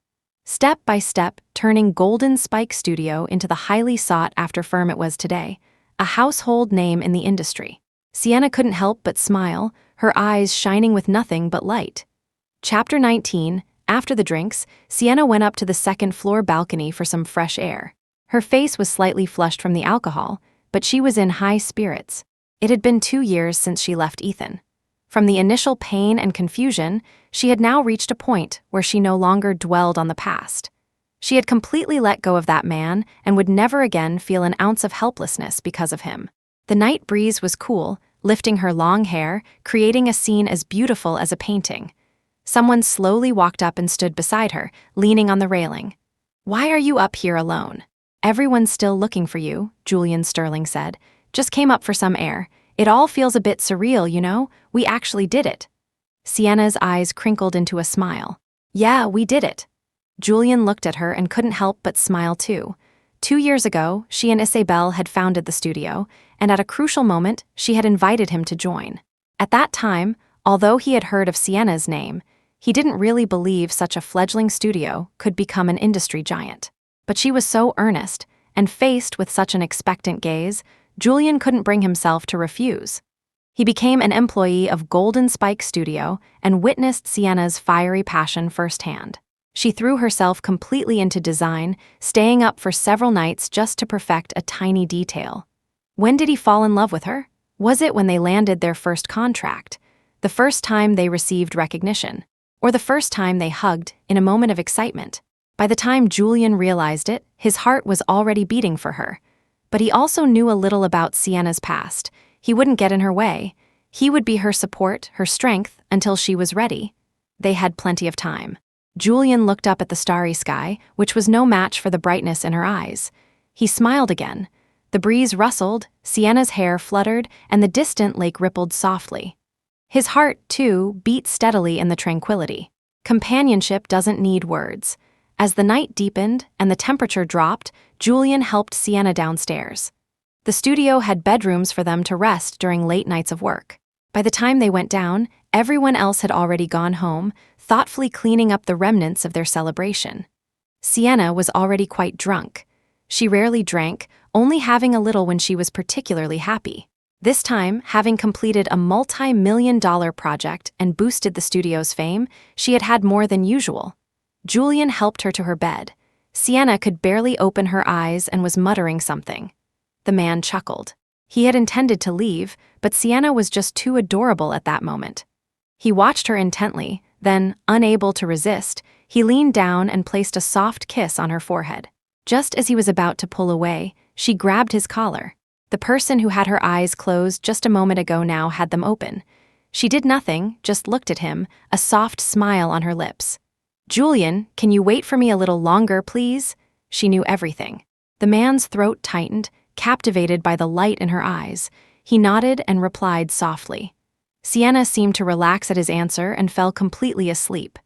Step by step, turning Golden Spike Studio into the highly sought-after firm it was today, a household name in the industry. Sienna couldn't help but smile, her eyes shining with nothing but light. Chapter 19. After the drinks, Sienna went up to the second-floor balcony for some fresh air. Her face was slightly flushed from the alcohol, but she was in high spirits. It had been 2 years since she left Ethan. From the initial pain and confusion, she had now reached a point where she no longer dwelled on the past. She had completely let go of that man and would never again feel an ounce of helplessness because of him. The night breeze was cool, lifting her long hair, creating a scene as beautiful as a painting. Someone slowly walked up and stood beside her, leaning on the railing. "Why are you up here alone?" "Everyone's still looking for you," Julian Sterling said. "Just came up for some air. It all feels a bit surreal, you know? We actually did it." Sienna's eyes crinkled into a smile. "Yeah, we did it." Julian looked at her and couldn't help but smile too. 2 years ago, she and Isabel had founded the studio, and at a crucial moment, she had invited him to join. At that time, although he had heard of Sienna's name, he didn't really believe such a fledgling studio could become an industry giant. But she was so earnest, and faced with such an expectant gaze, Julian couldn't bring himself to refuse. He became an employee of Golden Spike Studio and witnessed Sienna's fiery passion firsthand. She threw herself completely into design, staying up for several nights just to perfect a tiny detail. When did he fall in love with her? Was it when they landed their first contract? The first time they received recognition? Or the first time they hugged in a moment of excitement? By the time Julian realized it, his heart was already beating for her. But he also knew a little about Sienna's past. He wouldn't get in her way. He would be her support, her strength, until she was ready. They had plenty of time. Julian looked up at the starry sky, which was no match for the brightness in her eyes. He smiled again. The breeze rustled, Sienna's hair fluttered, and the distant lake rippled softly. His heart, too, beat steadily in the tranquility. Companionship doesn't need words. As the night deepened and the temperature dropped, Julian helped Sienna downstairs. The studio had bedrooms for them to rest during late nights of work. By the time they went down, everyone else had already gone home, thoughtfully cleaning up the remnants of their celebration. Sienna was already quite drunk. She rarely drank, only having a little when she was particularly happy. This time, having completed a multi-million-dollar project and boosted the studio's fame, she had had more than usual. Julian helped her to her bed. Sienna could barely open her eyes and was muttering something. The man chuckled. He had intended to leave, but Sienna was just too adorable at that moment. He watched her intently, then, unable to resist, he leaned down and placed a soft kiss on her forehead. Just as he was about to pull away, she grabbed his collar. The person who had her eyes closed just a moment ago now had them open. She did nothing, just looked at him, a soft smile on her lips. "Julian, can you wait for me a little longer, please?" She knew everything. The man's throat tightened, captivated by the light in her eyes. He nodded and replied softly. Sienna seemed to relax at his answer and fell completely asleep.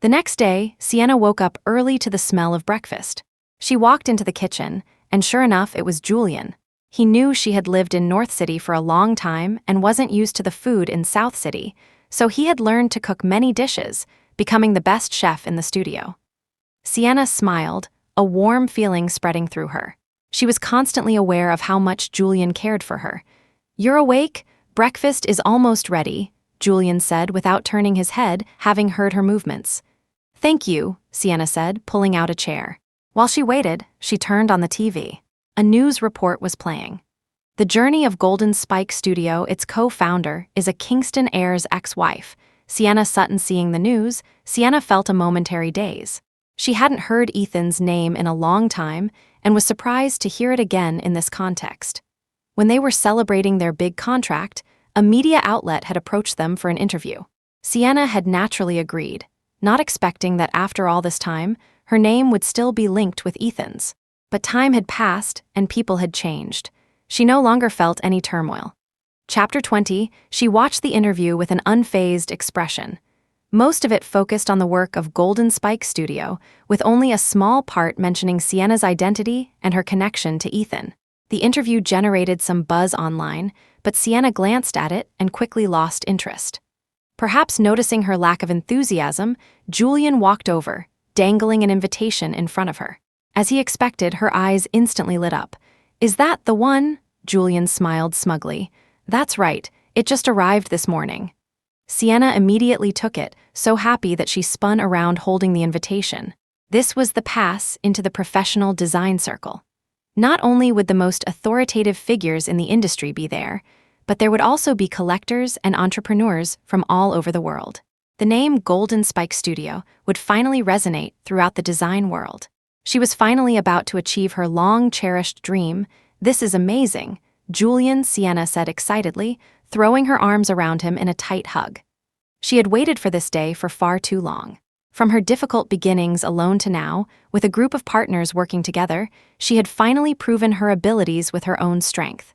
The next day, Sienna woke up early to the smell of breakfast. She walked into the kitchen, and sure enough, it was Julian. He knew she had lived in North City for a long time and wasn't used to the food in South City, so he had learned to cook many dishes, becoming the best chef in the studio. Sienna smiled, a warm feeling spreading through her. She was constantly aware of how much Julian cared for her. "You're awake? Breakfast is almost ready," Julian said without turning his head, having heard her movements. "Thank you," Sienna said, pulling out a chair. While she waited, she turned on the TV. A news report was playing. The journey of Golden Spike Studio, its co-founder, is a Kingston heir's ex-wife. Sienna Sutton seeing the news, Sienna felt a momentary daze. She hadn't heard Ethan's name in a long time and was surprised to hear it again in this context. When they were celebrating their big contract, a media outlet had approached them for an interview. Sienna had naturally agreed, not expecting that after all this time, her name would still be linked with Ethan's. But time had passed and people had changed. She no longer felt any turmoil. Chapter 20, she watched the interview with an unfazed expression. Most of it focused on the work of Golden Spike Studio, with only a small part mentioning Sienna's identity and her connection to Ethan. The interview generated some buzz online, but Sienna glanced at it and quickly lost interest. Perhaps noticing her lack of enthusiasm, Julian walked over, dangling an invitation in front of her. As he expected, her eyes instantly lit up. "Is that the one?" Julian smiled smugly. "That's right, it just arrived this morning." Sienna immediately took it, so happy that she spun around holding the invitation. This was the pass into the professional design circle. Not only would the most authoritative figures in the industry be there, but there would also be collectors and entrepreneurs from all over the world. The name Golden Spike Studio would finally resonate throughout the design world. She was finally about to achieve her long-cherished dream. "This is amazing," Julian, Sienna said excitedly, throwing her arms around him in a tight hug. She had waited for this day for far too long. From her difficult beginnings alone to now, with a group of partners working together, she had finally proven her abilities with her own strength.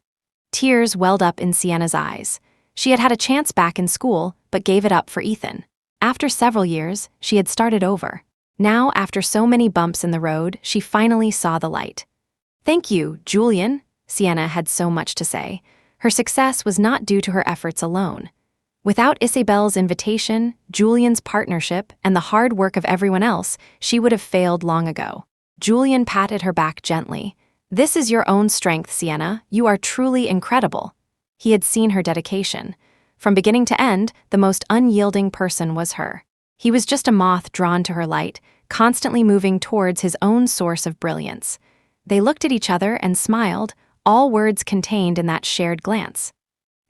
Tears welled up in Sienna's eyes. She had had a chance back in school, but gave it up for Ethan. After several years, she had started over. Now, after so many bumps in the road, she finally saw the light. "Thank you, Julian," Sienna had so much to say. Her success was not due to her efforts alone. Without Isabel's invitation, Julian's partnership, and the hard work of everyone else, she would have failed long ago. Julian patted her back gently. "This is your own strength, Sienna. You are truly incredible." He had seen her dedication. From beginning to end, the most unyielding person was her. He was just a moth drawn to her light, constantly moving towards his own source of brilliance. They looked at each other and smiled, all words contained in that shared glance.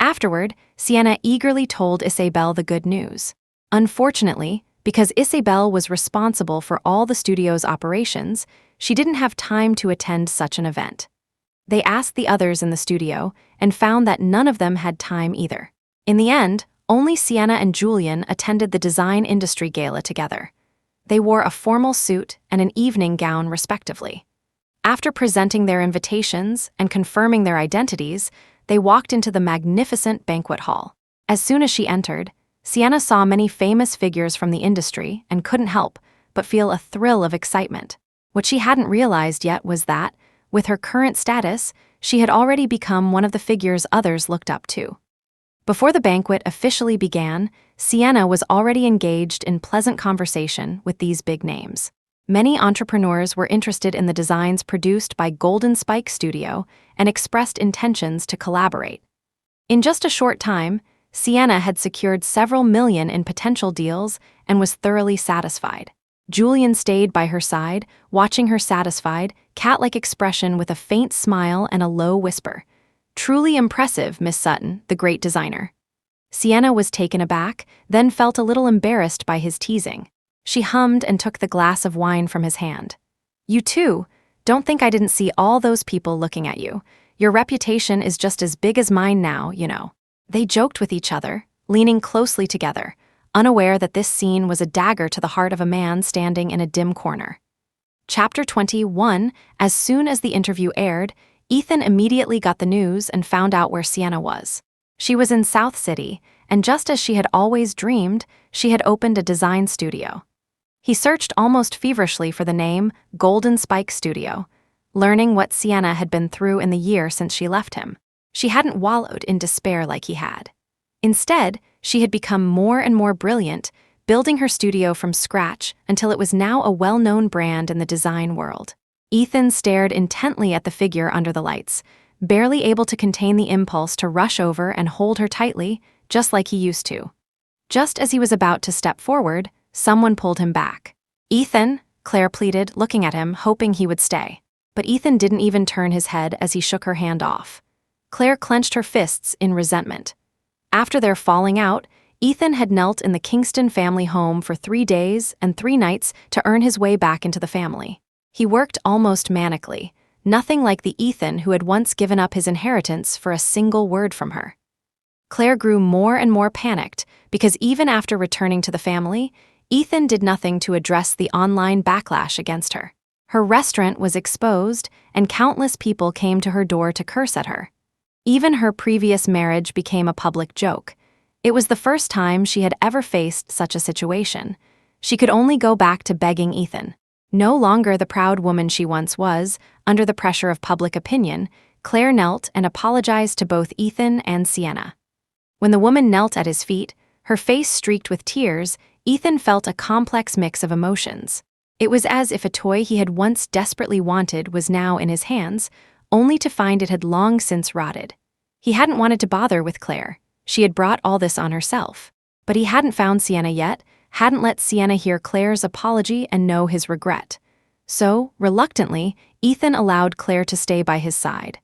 Afterward, Sienna eagerly told Isabel the good news. Unfortunately, because Isabel was responsible for all the studio's operations, she didn't have time to attend such an event. They asked the others in the studio and found that none of them had time either. In the end, only Sienna and Julian attended the design industry gala together. They wore a formal suit and an evening gown respectively. After presenting their invitations and confirming their identities, they walked into the magnificent banquet hall. As soon as she entered, Sienna saw many famous figures from the industry and couldn't help but feel a thrill of excitement. What she hadn't realized yet was that, with her current status, she had already become one of the figures others looked up to. Before the banquet officially began, Sienna was already engaged in pleasant conversation with these big names. Many entrepreneurs were interested in the designs produced by Golden Spike Studio and expressed intentions to collaborate. In just a short time, Sienna had secured several million in potential deals and was thoroughly satisfied. Julian stayed by her side, watching her satisfied, cat-like expression with a faint smile and a low whisper. "Truly impressive, Miss Sutton, the great designer." Sienna was taken aback, then felt a little embarrassed by his teasing. She hummed and took the glass of wine from his hand. "You too. Don't think I didn't see all those people looking at you. Your reputation is just as big as mine now, you know." They joked with each other, leaning closely together, unaware that this scene was a dagger to the heart of a man standing in a dim corner. Chapter 21, as soon as the interview aired, Ethan immediately got the news and found out where Sienna was. She was in South City, and just as she had always dreamed, she had opened a design studio. He searched almost feverishly for the name Golden Spike Studio. learning what Sienna had been through in the year since she left him. She hadn't wallowed in despair like he had. Instead, she had become more and more brilliant, building her studio from scratch until it was now a well-known brand in the design world. Ethan stared intently at the figure under the lights, barely able to contain the impulse to rush over and hold her tightly, just like he used to. Just as he was about to step forward, someone pulled him back. "Ethan," Clare pleaded, looking at him, hoping he would stay. But Ethan didn't even turn his head as he shook her hand off. Clare clenched her fists in resentment. After their falling out, Ethan had knelt in the Kingston family home for 3 days and 3 nights to earn his way back into the family. He worked almost manically, nothing like the Ethan who had once given up his inheritance for a single word from her. Clare grew more and more panicked because even after returning to the family, Ethan did nothing to address the online backlash against her. Her restaurant was exposed, and countless people came to her door to curse at her. Even her previous marriage became a public joke. It was the first time she had ever faced such a situation. She could only go back to begging Ethan. No longer the proud woman she once was, under the pressure of public opinion, Clare knelt and apologized to both Ethan and Sienna. When the woman knelt at his feet, her face streaked with tears, Ethan felt a complex mix of emotions. It was as if a toy he had once desperately wanted was now in his hands, only to find it had long since rotted. He hadn't wanted to bother with Clare. She had brought all this on herself. But he hadn't found Sienna yet, hadn't let Sienna hear Clare's apology and know his regret. So, reluctantly, Ethan allowed Clare to stay by his side.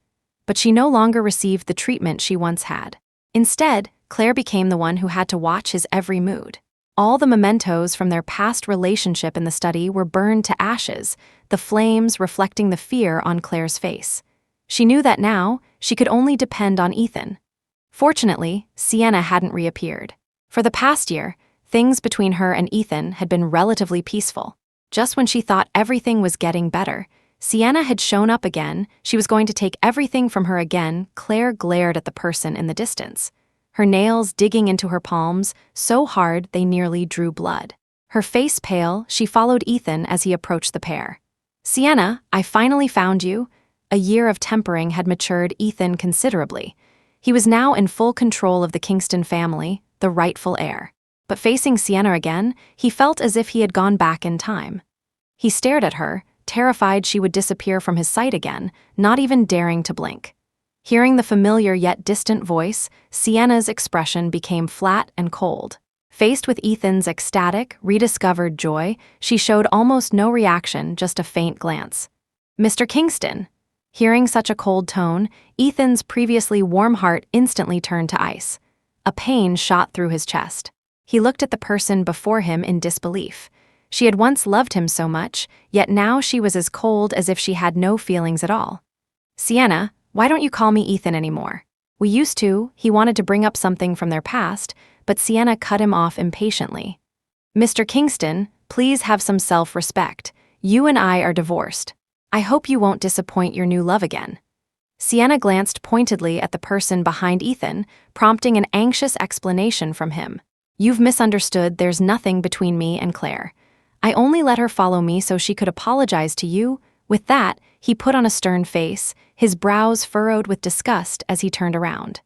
But she no longer received the treatment she once had. Instead, Clare became the one who had to watch his every mood. All the mementos from their past relationship in the study were burned to ashes, the flames reflecting the fear on Clare's face. She knew that now, she could only depend on Ethan. Fortunately, Sienna hadn't reappeared. For the past year, things between her and Ethan had been relatively peaceful. Just when she thought everything was getting better, Sienna had shown up again. She was going to take everything from her again. Clare glared at the person in the distance, her nails digging into her palms so hard they nearly drew blood. Her face pale, she followed Ethan as he approached the pair. "Sienna, I finally found you." A year of tempering had matured Ethan considerably. He was now in full control of the Kingston family, the rightful heir. But facing Sienna again, he felt as if he had gone back in time. He stared at her, terrified she would disappear from his sight again, not even daring to blink. Hearing the familiar yet distant voice, Sienna's expression became flat and cold. Faced with Ethan's ecstatic, rediscovered joy, she showed almost no reaction, just a faint glance. "Mr. Kingston." Hearing such a cold tone, Ethan's previously warm heart instantly turned to ice. A pain shot through his chest. He looked at the person before him in disbelief. She had once loved him so much, yet now she was as cold as if she had no feelings at all. "Sienna, why don't you call me Ethan anymore?" "We used to." He wanted to bring up something from their past, but Sienna cut him off impatiently. "Mr. Kingston, please have some self-respect. You and I are divorced. I hope you won't disappoint your new love again." Sienna glanced pointedly at the person behind Ethan, prompting an anxious explanation from him. "You've misunderstood. There's nothing between me and Clare. I only let her follow me so she could apologize to you." With that, he put on a stern face, his brows furrowed with disgust as he turned around.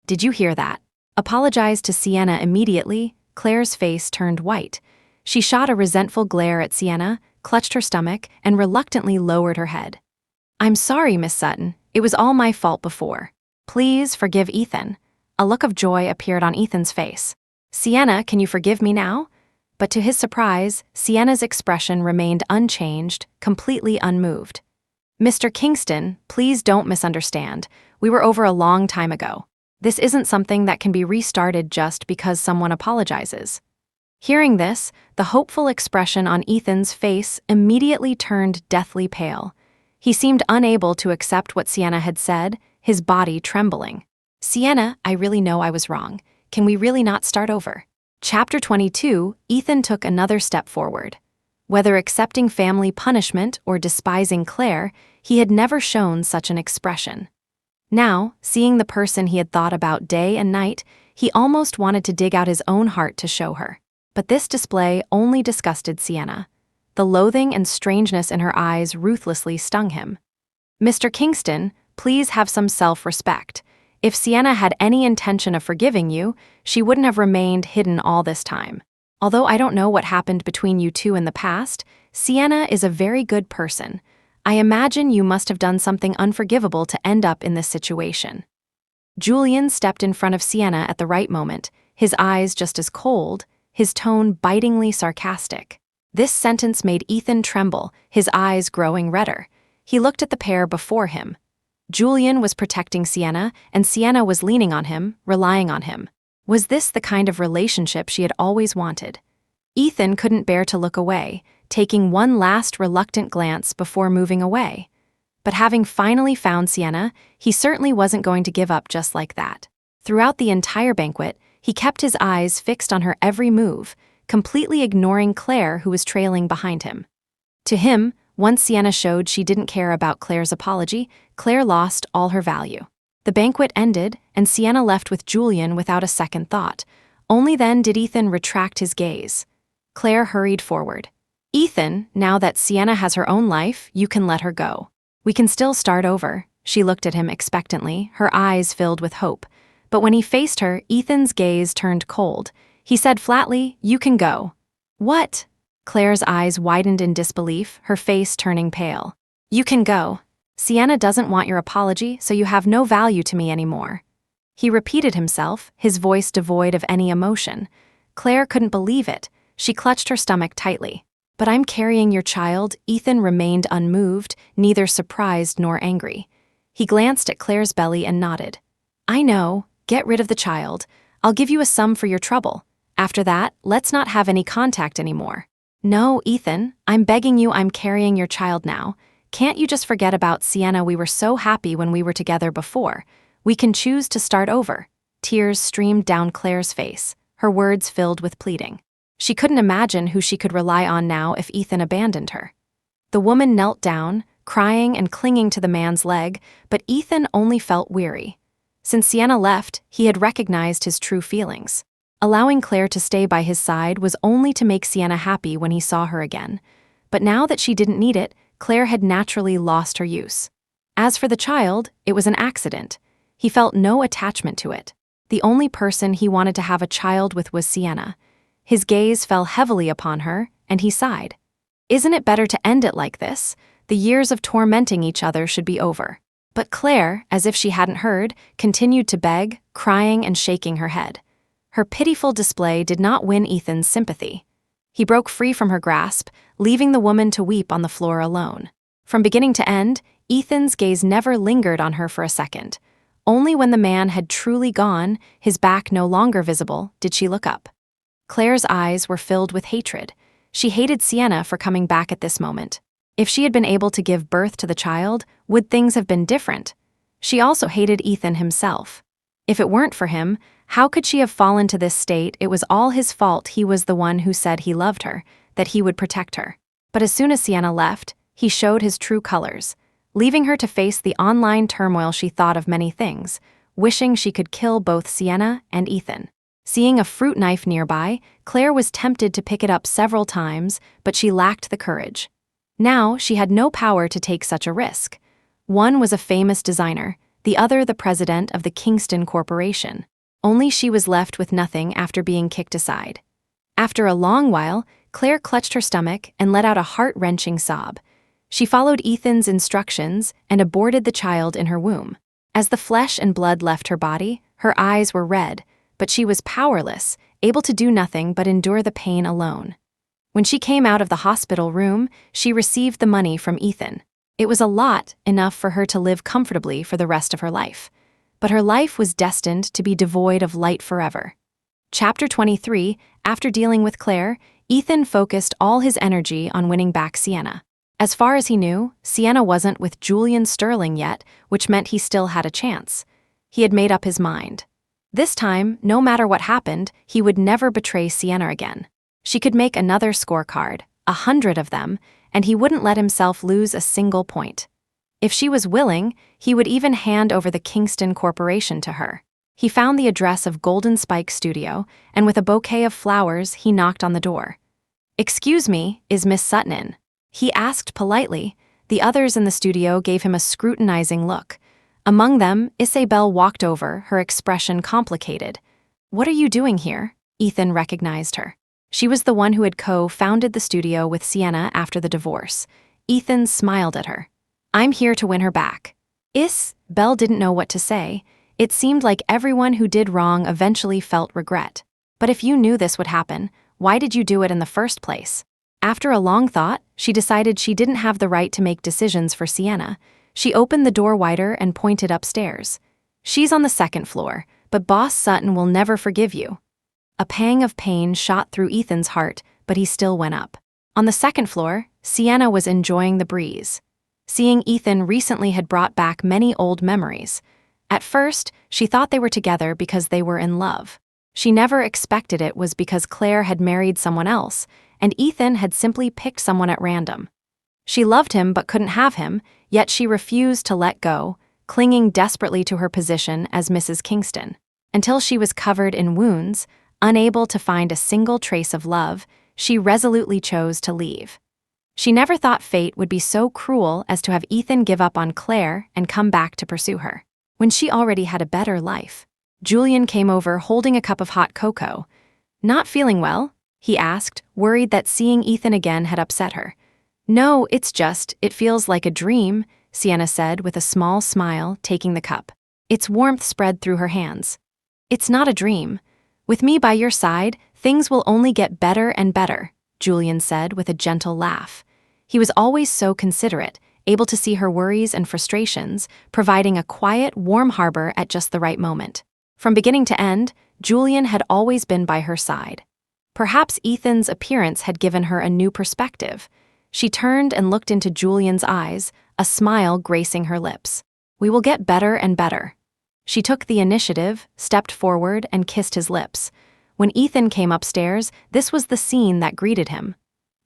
"Did you hear that?" Apologize to Sienna immediately. Clare's face turned white. She shot a resentful glare at Sienna, clutched her stomach, and reluctantly lowered her head. "I'm sorry, Miss Sutton. It was all my fault before. Please forgive Ethan." A look of joy appeared on Ethan's face. "Sienna, can you forgive me now?" But to his surprise, Sienna's expression remained unchanged, completely unmoved. "Mr. Kingston, please don't misunderstand. We were over a long time ago. This isn't something that can be restarted just because someone apologizes." Hearing this, the hopeful expression on Ethan's face immediately turned deathly pale. He seemed unable to accept what Sienna had said, his body trembling. "Sienna, I really know I was wrong. Can we really not start over?" Chapter 22, Ethan took another step forward. Whether accepting family punishment or despising Clare, he had never shown such an expression. Now, seeing the person he had thought about day and night, he almost wanted to dig out his own heart to show her. But this display only disgusted Sienna. The loathing and strangeness in her eyes ruthlessly stung him. Mr. Kingston, please have some self-respect. If Sienna had any intention of forgiving you, she wouldn't have remained hidden all this time. Although I don't know what happened between you two in the past, Sienna is a very good person. I imagine you must have done something unforgivable to end up in this situation. Julian stepped in front of Sienna at the right moment, his eyes just as cold, his tone bitingly sarcastic. This sentence made Ethan tremble, his eyes growing redder. He looked at the pair before him. Julian was protecting Sienna, and Sienna was leaning on him, relying on him. Was this the kind of relationship she had always wanted? Ethan couldn't bear to look away, taking one last reluctant glance before moving away. But having finally found Sienna, he certainly wasn't going to give up just like that. Throughout the entire banquet, he kept his eyes fixed on her every move, completely ignoring Clare, who was trailing behind him. To him, once Sienna showed she didn't care about Clare's apology, Clare lost all her value. The banquet ended, and Sienna left with Julian without a second thought. Only then did Ethan retract his gaze. Clare hurried forward. "Ethan, now that Sienna has her own life, you can let her go. We can still start over." She looked at him expectantly, her eyes filled with hope. But when he faced her, Ethan's gaze turned cold. He said flatly, "You can go." "What?" Clare's eyes widened in disbelief, her face turning pale. "You can go. Sienna doesn't want your apology, so you have no value to me anymore." He repeated himself, his voice devoid of any emotion. Clare couldn't believe it. She clutched her stomach tightly. "But I'm carrying your child." Ethan remained unmoved, neither surprised nor angry. He glanced at Clare's belly and nodded. "I know. Get rid of the child. I'll give you a sum for your trouble. After that, let's not have any contact anymore." "No, Ethan, I'm begging you, I'm carrying your child now. Can't you just forget about Sienna? We were so happy when we were together before. We can choose to start over." Tears streamed down Clare's face, her words filled with pleading. She couldn't imagine who she could rely on now if Ethan abandoned her. The woman knelt down, crying and clinging to the man's leg, but Ethan only felt weary. Since Sienna left, he had recognized his true feelings. Allowing Clare to stay by his side was only to make Sienna happy when he saw her again. But now that she didn't need it, Clare had naturally lost her use. As for the child, it was an accident. He felt no attachment to it. The only person he wanted to have a child with was Sienna. His gaze fell heavily upon her, and he sighed. Isn't it better to end it like this? The years of tormenting each other should be over. But Clare, as if she hadn't heard, continued to beg, crying and shaking her head. Her pitiful display did not win Ethan's sympathy. He broke free from her grasp, leaving the woman to weep on the floor alone. From beginning to end, Ethan's gaze never lingered on her for a second. Only when the man had truly gone, his back no longer visible, did she look up. Clare's eyes were filled with hatred. She hated Sienna for coming back at this moment. If she had been able to give birth to the child, would things have been different? She also hated Ethan himself. If it weren't for him, how could she have fallen to this state? It was all his fault. He was the one who said he loved her, that he would protect her. But as soon as Sienna left, he showed his true colors. Leaving her to face the online turmoil, she thought of many things, wishing she could kill both Sienna and Ethan. Seeing a fruit knife nearby, Clare was tempted to pick it up several times, but she lacked the courage. Now she had no power to take such a risk. One was a famous designer, the other the president of the Kingston Corporation. Only she was left with nothing after being kicked aside. After a long while, Clare clutched her stomach and let out a heart-wrenching sob. She followed Ethan's instructions and aborted the child in her womb. As the flesh and blood left her body, her eyes were red, but she was powerless, able to do nothing but endure the pain alone. When she came out of the hospital room, she received the money from Ethan. It was a lot, enough for her to live comfortably for the rest of her life. But her life was destined to be devoid of light forever. Chapter 23, after dealing with Clare, Ethan focused all his energy on winning back Sienna. As far as he knew, Sienna wasn't with Julian Sterling yet, which meant he still had a chance. He had made up his mind. This time, no matter what happened, he would never betray Sienna again. She could make another scorecard, 100 of them, and he wouldn't let himself lose a single point. If she was willing, he would even hand over the Kingston Corporation to her. He found the address of Golden Spike Studio, and with a bouquet of flowers, he knocked on the door. "Excuse me, is Miss Sutton in?" He asked politely, The others in the studio gave him a scrutinizing look. Among them, Isabel walked over, her expression complicated. "What are you doing here?" Ethan recognized her. She was the one who had co-founded the studio with Sienna after the divorce. Ethan smiled at her. "I'm here to win her back." Isabel didn't know what to say. It seemed like everyone who did wrong eventually felt regret. "But if you knew this would happen, why did you do it in the first place?" After a long thought, she decided she didn't have the right to make decisions for Sienna. She opened the door wider and pointed upstairs. "She's on the second floor, but Boss Sutton will never forgive you." A pang of pain shot through Ethan's heart, but he still went up. On the second floor, Sienna was enjoying the breeze. Seeing Ethan recently had brought back many old memories. At first, she thought they were together because they were in love. She never expected it was because Clare had married someone else, and Ethan had simply picked someone at random. She loved him but couldn't have him, yet she refused to let go, clinging desperately to her position as Mrs. Kingston. Until she was covered in wounds, unable to find a single trace of love, she resolutely chose to leave. She never thought fate would be so cruel as to have Ethan give up on Clare and come back to pursue her, when she already had a better life. Julian came over holding a cup of hot cocoa. "Not feeling well?" he asked, worried that seeing Ethan again had upset her. "No, it feels like a dream," Sienna said with a small smile, taking the cup. Its warmth spread through her hands. "It's not a dream. With me by your side, things will only get better and better," Julian said with a gentle laugh. He was always so considerate, able to see her worries and frustrations, providing a quiet, warm harbor at just the right moment. From beginning to end, Julian had always been by her side. Perhaps Ethan's appearance had given her a new perspective. She turned and looked into Julian's eyes, a smile gracing her lips. "We will get better and better." She took the initiative, stepped forward, and kissed his lips. When Ethan came upstairs, this was the scene that greeted him.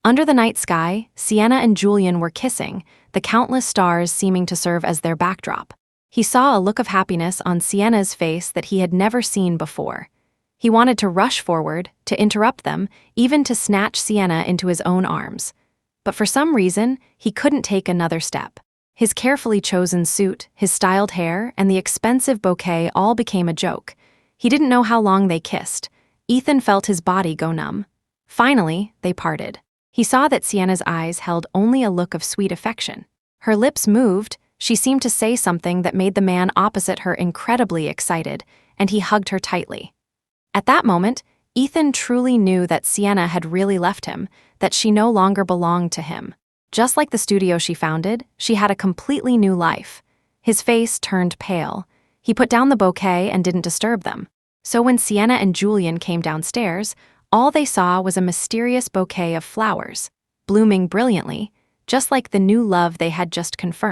Under the night sky, Sienna and Julian were kissing, the countless stars seeming to serve as their backdrop. He saw a look of happiness on Sienna's face that he had never seen before. He wanted to rush forward, to interrupt them, even to snatch Sienna into his own arms. But for some reason, he couldn't take another step. His carefully chosen suit, his styled hair, and the expensive bouquet all became a joke. He didn't know how long they kissed. Ethan felt his body go numb. Finally, they parted. He saw that Sienna's eyes held only a look of sweet affection. Her lips moved, she seemed to say something that made the man opposite her incredibly excited, and he hugged her tightly. At that moment, Ethan truly knew that Sienna had really left him, that she no longer belonged to him. Just like the studio she founded, she had a completely new life. His face turned pale. He put down the bouquet and didn't disturb them. So when Sienna and Julian came downstairs, all they saw was a mysterious bouquet of flowers, blooming brilliantly, just like the new love they had just confirmed.